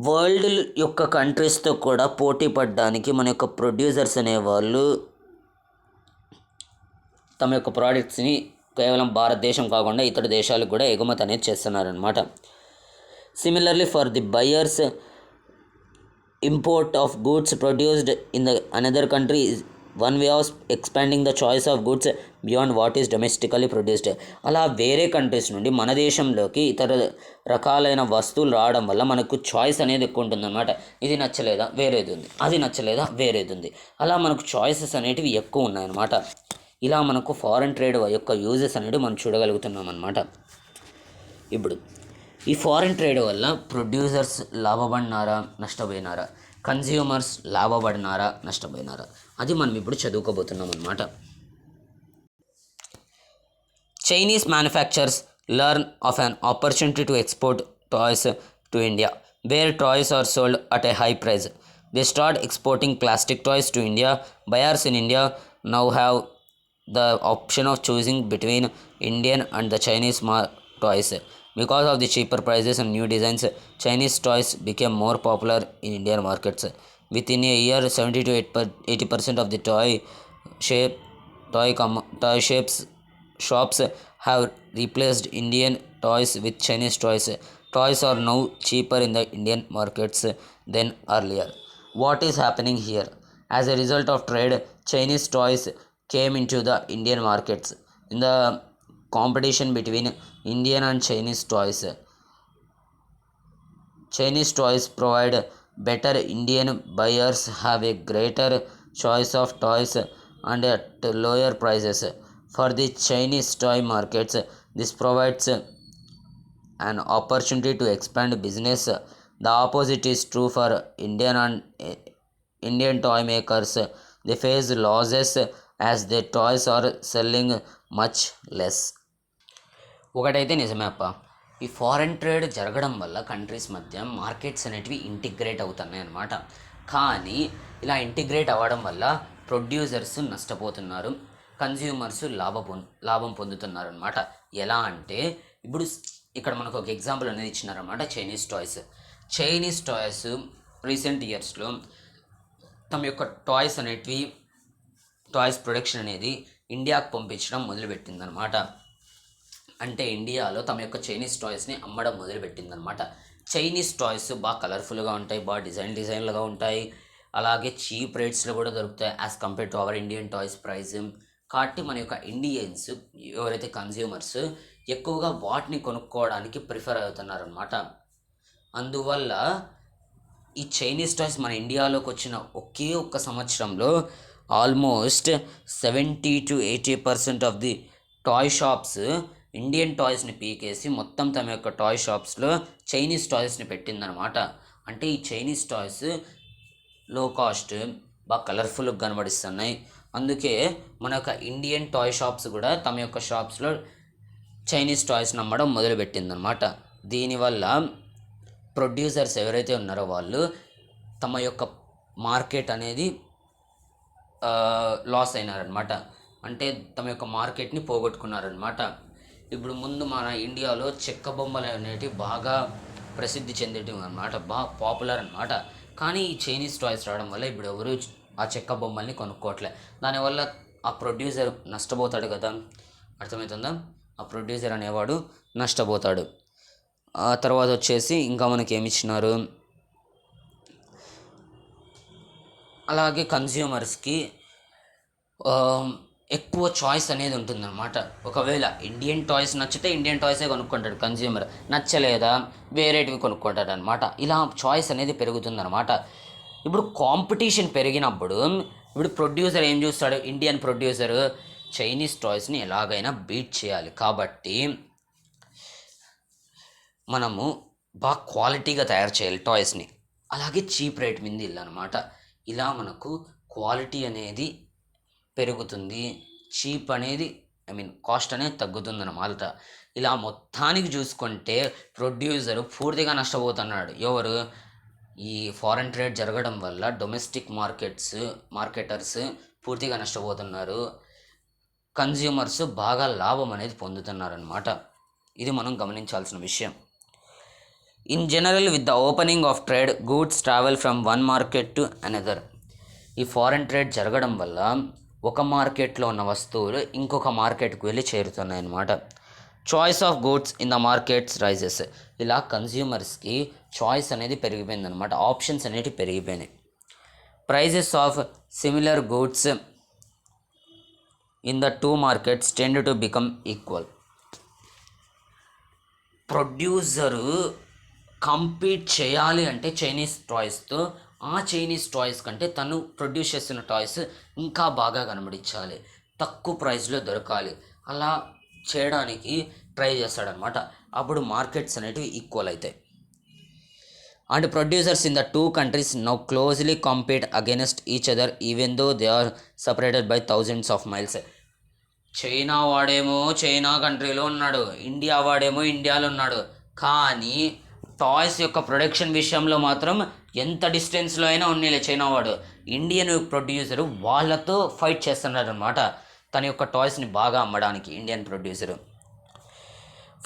world యొక్క కంట్రీస్తో కూడా పోటీ పడడానికి మన యొక్క ప్రొడ్యూసర్స్ అనేవాళ్ళు తమ యొక్క ప్రోడక్ట్స్ని కేవలం భారతదేశం కాకుండా ఇతర దేశాలకు కూడా ఎగుమతి అనేది చేస్తున్నారనమాట. Similarly for the buyers, import of goods produced in the another country is one way of expanding the choice of goods beyond what is domestically produced. అలా వేరే కంట్రీస్ నుండి మన దేశంలోకి ఇతర రకాలైన వస్తువులు రావడం వల్ల మనకు చాయిస్ అనేది ఎక్కువ ఉంటుందన్నమాట. ఇది నచ్చలేదా వేరేది ఉంది, అది నచ్చలేదా వేరేది ఉంది, అలా మనకు చాయిసెస్ అనేటివి ఎక్కువ ఉన్నాయన్నమాట. ఇలా మనకు ఫారెన్ ట్రేడ్ యొక్క యూజెస్ అనేవి మనం చూడగలుగుతున్నాం అన్నమాట. ఇప్పుడు ఈ ఫారెన్ ట్రేడ్ వల్ల ప్రొడ్యూసర్స్ లాభపడినారా, నష్టపోయినారా, కన్జ్యూమర్స్ లాభపడినారా, నష్టపోయినారా, అది మనం ఇప్పుడు చదువుకోబోతున్నాం అన్నమాట. Chinese manufacturers learn of an opportunity to export toys to India, where toys are sold at a high price. They start exporting plastic toys to India. Buyers in India now have the option of choosing between Indian and the Chinese toys. Because of the cheaper prices and new designs, Chinese toys became more popular in Indian markets. Within a year, 70 to 80% of the shape toy shapes shops have replaced Indian toys with Chinese toys. Toys are now cheaper in the Indian markets than earlier. What is happening here? As a result of trade, Chinese toys came into the Indian markets. In the competition between Indian and Chinese toys, Chinese toys provide better. Indian buyers have a greater choice of toys and at lower prices. For the Chinese toy markets, this provides an opportunity to expand business. The opposite is true for Indian toy makers. They face losses as their toys are selling much less. ఒకటైతే నిజమే అప్ప, ఈ foreign trade జరగడం వల్ల countries మధ్య markets అనేటివి integrate అవుతున్నాయి అన్నమాట. కానీ ఇలా ఇంటిగ్రేట్ అవ్వడం వల్ల ప్రొడ్యూసర్స్ నష్టపోతున్నారు, కన్జ్యూమర్స్ లాభం పొందుతున్నారు అనమాట. ఎలా అంటే ఇప్పుడు ఇక్కడ మనకు ఒక ఎగ్జాంపుల్ అనేది ఇచ్చినారనమాట. చైనీస్ టాయ్స్ రీసెంట్ ఇయర్స్లో తమ యొక్క టాయ్స్ ప్రొడక్షన్ అనేది ఇండియాకు పంపించడం మొదలుపెట్టిందనమాట. అంటే ఇండియాలో తమ యొక్క చైనీస్ టాయ్స్ని అమ్మడం మొదలుపెట్టిందనమాట. చైనీస్ టాయ్స్ బాగా కలర్ఫుల్గా ఉంటాయి, బాగా డిజైన్లుగా ఉంటాయి, అలాగే చీప్ రేట్స్లో కూడా దొరుకుతాయి as compare to our Indian toys price. కాబట్టి మన యొక్క ఇండియన్స్ ఎవరైతే కన్జ్యూమర్స్ ఎక్కువగా వాటిని కొనుక్కోవడానికి ప్రిఫర్ అవుతున్నారనమాట. అందువల్ల ఈ చైనీస్ టాయ్స్ మన ఇండియాలోకి వచ్చిన ఒకే ఒక్క సంవత్సరంలో almost 70-80% of the toy shops Indian టాయ్స్ని పీకేసి మొత్తం తమ యొక్క టాయ్ షాప్స్లో చైనీస్ టాయ్స్ని పెట్టిందనమాట. అంటే ఈ చైనీస్ టాయ్స్ లో కాస్ట్, బాగా కలర్ఫుల్గా కనబడిస్తున్నాయి. అందుకే మన యొక్క ఇండియన్ టాయ్ షాప్స్ కూడా తమ యొక్క షాప్స్లో చైనీస్ టాయ్స్ని అమ్మడం మొదలుపెట్టిందనమాట. దీనివల్ల ప్రొడ్యూసర్స్ ఎవరైతే ఉన్నారో వాళ్ళు తమ యొక్క మార్కెట్ అనేది లాస్ అయినారనమాట. అంటే తమ యొక్క మార్కెట్ని పోగొట్టుకున్నారనమాట. ఇప్పుడు ముందు మన ఇండియాలో చెక్క బొమ్మలు అనేటివి బాగా ప్రసిద్ధి చెందేటివి అనమాట, బాగా పాపులర్ అనమాట. కానీ ఈ చైనీస్ టాయ్స్ రావడం వల్ల ఇప్పుడు ఎవరు ఆ చెక్క బొమ్మల్ని కొనుక్కోవట్లే. దానివల్ల ఆ ప్రొడ్యూసర్ నష్టపోతాడు కదా, అర్థమవుతుందా? ఆ ప్రొడ్యూసర్ అనేవాడు నష్టపోతాడు. ఆ తర్వాత వచ్చేసి ఇంకా మనకి ఏమి ఇచ్చినారు, అలాగే కన్జ్యూమర్స్కి ఎక్కువ చాయిస్ అనేది ఉంటుందన్నమాట. ఒకవేళ ఇండియన్ టాయ్స్ నచ్చితే ఇండియన్ టాయ్సే కొనుక్కుంటాడు కన్జ్యూమర్, నచ్చలేదా వేరేటివి కొనుక్కుంటాడు అనమాట. ఇలా చాయిస్ అనేది పెరుగుతుందన్నమాట. ఇప్పుడు కాంపిటీషన్ పెరిగినప్పుడు ఇప్పుడు ప్రొడ్యూసర్ ఏం చూస్తాడు, ఇండియన్ ప్రొడ్యూసర్ చైనీస్ టాయ్స్ని ఎలాగైనా బీట్ చేయాలి కాబట్టి మనము బాగా క్వాలిటీగా తయారు చేయాలి టాయ్స్ని, అలాగే చీప్ రేట్ మీద ఇల్లనమాట. ఇలా మనకు క్వాలిటీ అనేది పెరుగుతుంది, చీప్ అనేది కాస్ట్ అనేది తగ్గుతుందన్నమాట. ఇలా మొత్తానికి చూసుకుంటే ప్రొడ్యూసర్ పూర్తిగా నష్టపోతున్నాడు. ఎవరు? ఈ ఫారెన్ ట్రేడ్ జరగడం వల్ల డొమెస్టిక్ మార్కెటర్స్ పూర్తిగా నష్టపోతున్నారు, కన్జ్యూమర్స్ బాగా లాభం అనేది పొందుతున్నారనమాట. ఇది మనం గమనించాల్సిన విషయం. In general with the opening of trade goods travel from one market to another. ఈ ఫారెన్ ట్రేడ్ జరగడం వల్ల ఒక మార్కెట్లో ఉన్న వస్తువులు ఇంకొక మార్కెట్కి వెళ్ళి చేరుతున్నాయి అన్నమాట. Choice of goods in the markets rises. ఇలా కన్జ్యూమర్స్కి చాయిస్ అనేది పెరిగిపోయిందనమాట, ఆప్షన్స్ అనేవి పెరిగిపోయినాయి. Prices of similar goods in the two markets tend to become equal. Producer compete చేయాలి అంటే చైనీస్ టాయ్స్తో, ఆ చైనీస్ టాయ్స్ కంటే తను ప్రొడ్యూస్ చేస్తున్న టాయ్స్ ఇంకా బాగా కనబడించాలి, తక్కువ ప్రైస్లో దొరకాలి, అలా చేయడానికి ట్రై చేస్తాడనమాట. అప్పుడు మార్కెట్స్ అనేటివి ఈక్వల్ అవుతాయి. And producers in the two countries now closely compete against each other even though they are separated by thousands of miles. China వాడేమో చైనా కంట్రీలో ఉన్నాడు, ఇండియా వాడేమో ఇండియాలో ఉన్నాడు. కానీ టాయ్స్ యొక్క ప్రొడక్షన్ విషయంలో మాత్రం ఎంత డిస్టెన్స్లో అయినా ఉన్నీలే చైనా వాడు. ఇండియన్ ప్రొడ్యూసరు వాళ్ళతో ఫైట్ చేస్తున్నాడు అనమాట తన యొక్క టాయ్స్ని బాగా అమ్మడానికి. Indian producer.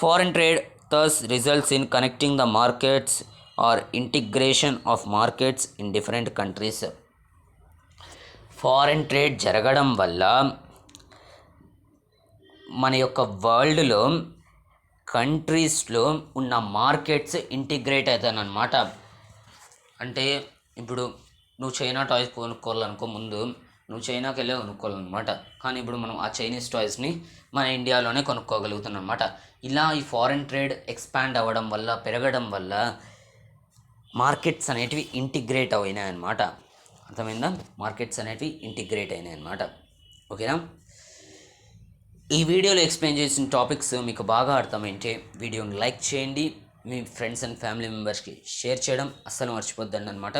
Foreign trade thus results in connecting the markets or integration of markets in different countries. Foreign trade జరగడం వల్ల మన యొక్క వరల్డ్లో కంట్రీస్లో ఉన్న మార్కెట్స్ ఇంటిగ్రేట్ అవుతాయి అన్నమాట. అంటే ఇప్పుడు నువ్వు చైనా టాయ్స్ కొనుక్కోవాలనుకో, ముందు నువ్వు చైనాకి వెళ్ళే కొనుక్కోవాలన్నమాట. కానీ ఇప్పుడు మనం ఆ చైనీస్ టాయ్స్ని మన ఇండియాలోనే కొనుక్కోగలుగుతున్నాం అనమాట. ఇలా ఈ ఫారెన్ ట్రేడ్ ఎక్స్పాండ్ అవ్వడం వల్ల, పెరగడం వల్ల మార్కెట్స్ అనేటివి ఇంటిగ్రేట్ అయినాయి అన్నమాట. అర్థమైందా? మార్కెట్స్ అనేటివి ఇంటిగ్రేట్ అయినాయి అన్నమాట. ఓకేనా? ఈ వీడియోలో ఎక్స్ప్లెయిన్ చేసిన టాపిక్స్ మీకు బాగా అర్థమైంటే వీడియోని లైక్ చేయండి, మీ ఫ్రెండ్స్ అండ్ ఫ్యామిలీ మెంబర్స్కి షేర్ చేయడం అస్సలు మర్చిపోద్దండి అనమాట.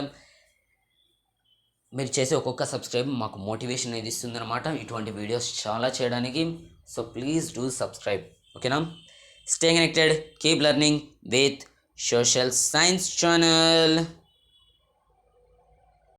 మీరు చేసే ఒక్కొక్క సబ్స్క్రైబ్ మాకు మోటివేషన్ అనేది ఇస్తుందన్నమాట ఇటువంటి వీడియోస్ చాలా చేయడానికి. So please do subscribe. ఓకేనా? Stay connected, keep learning with social science channel.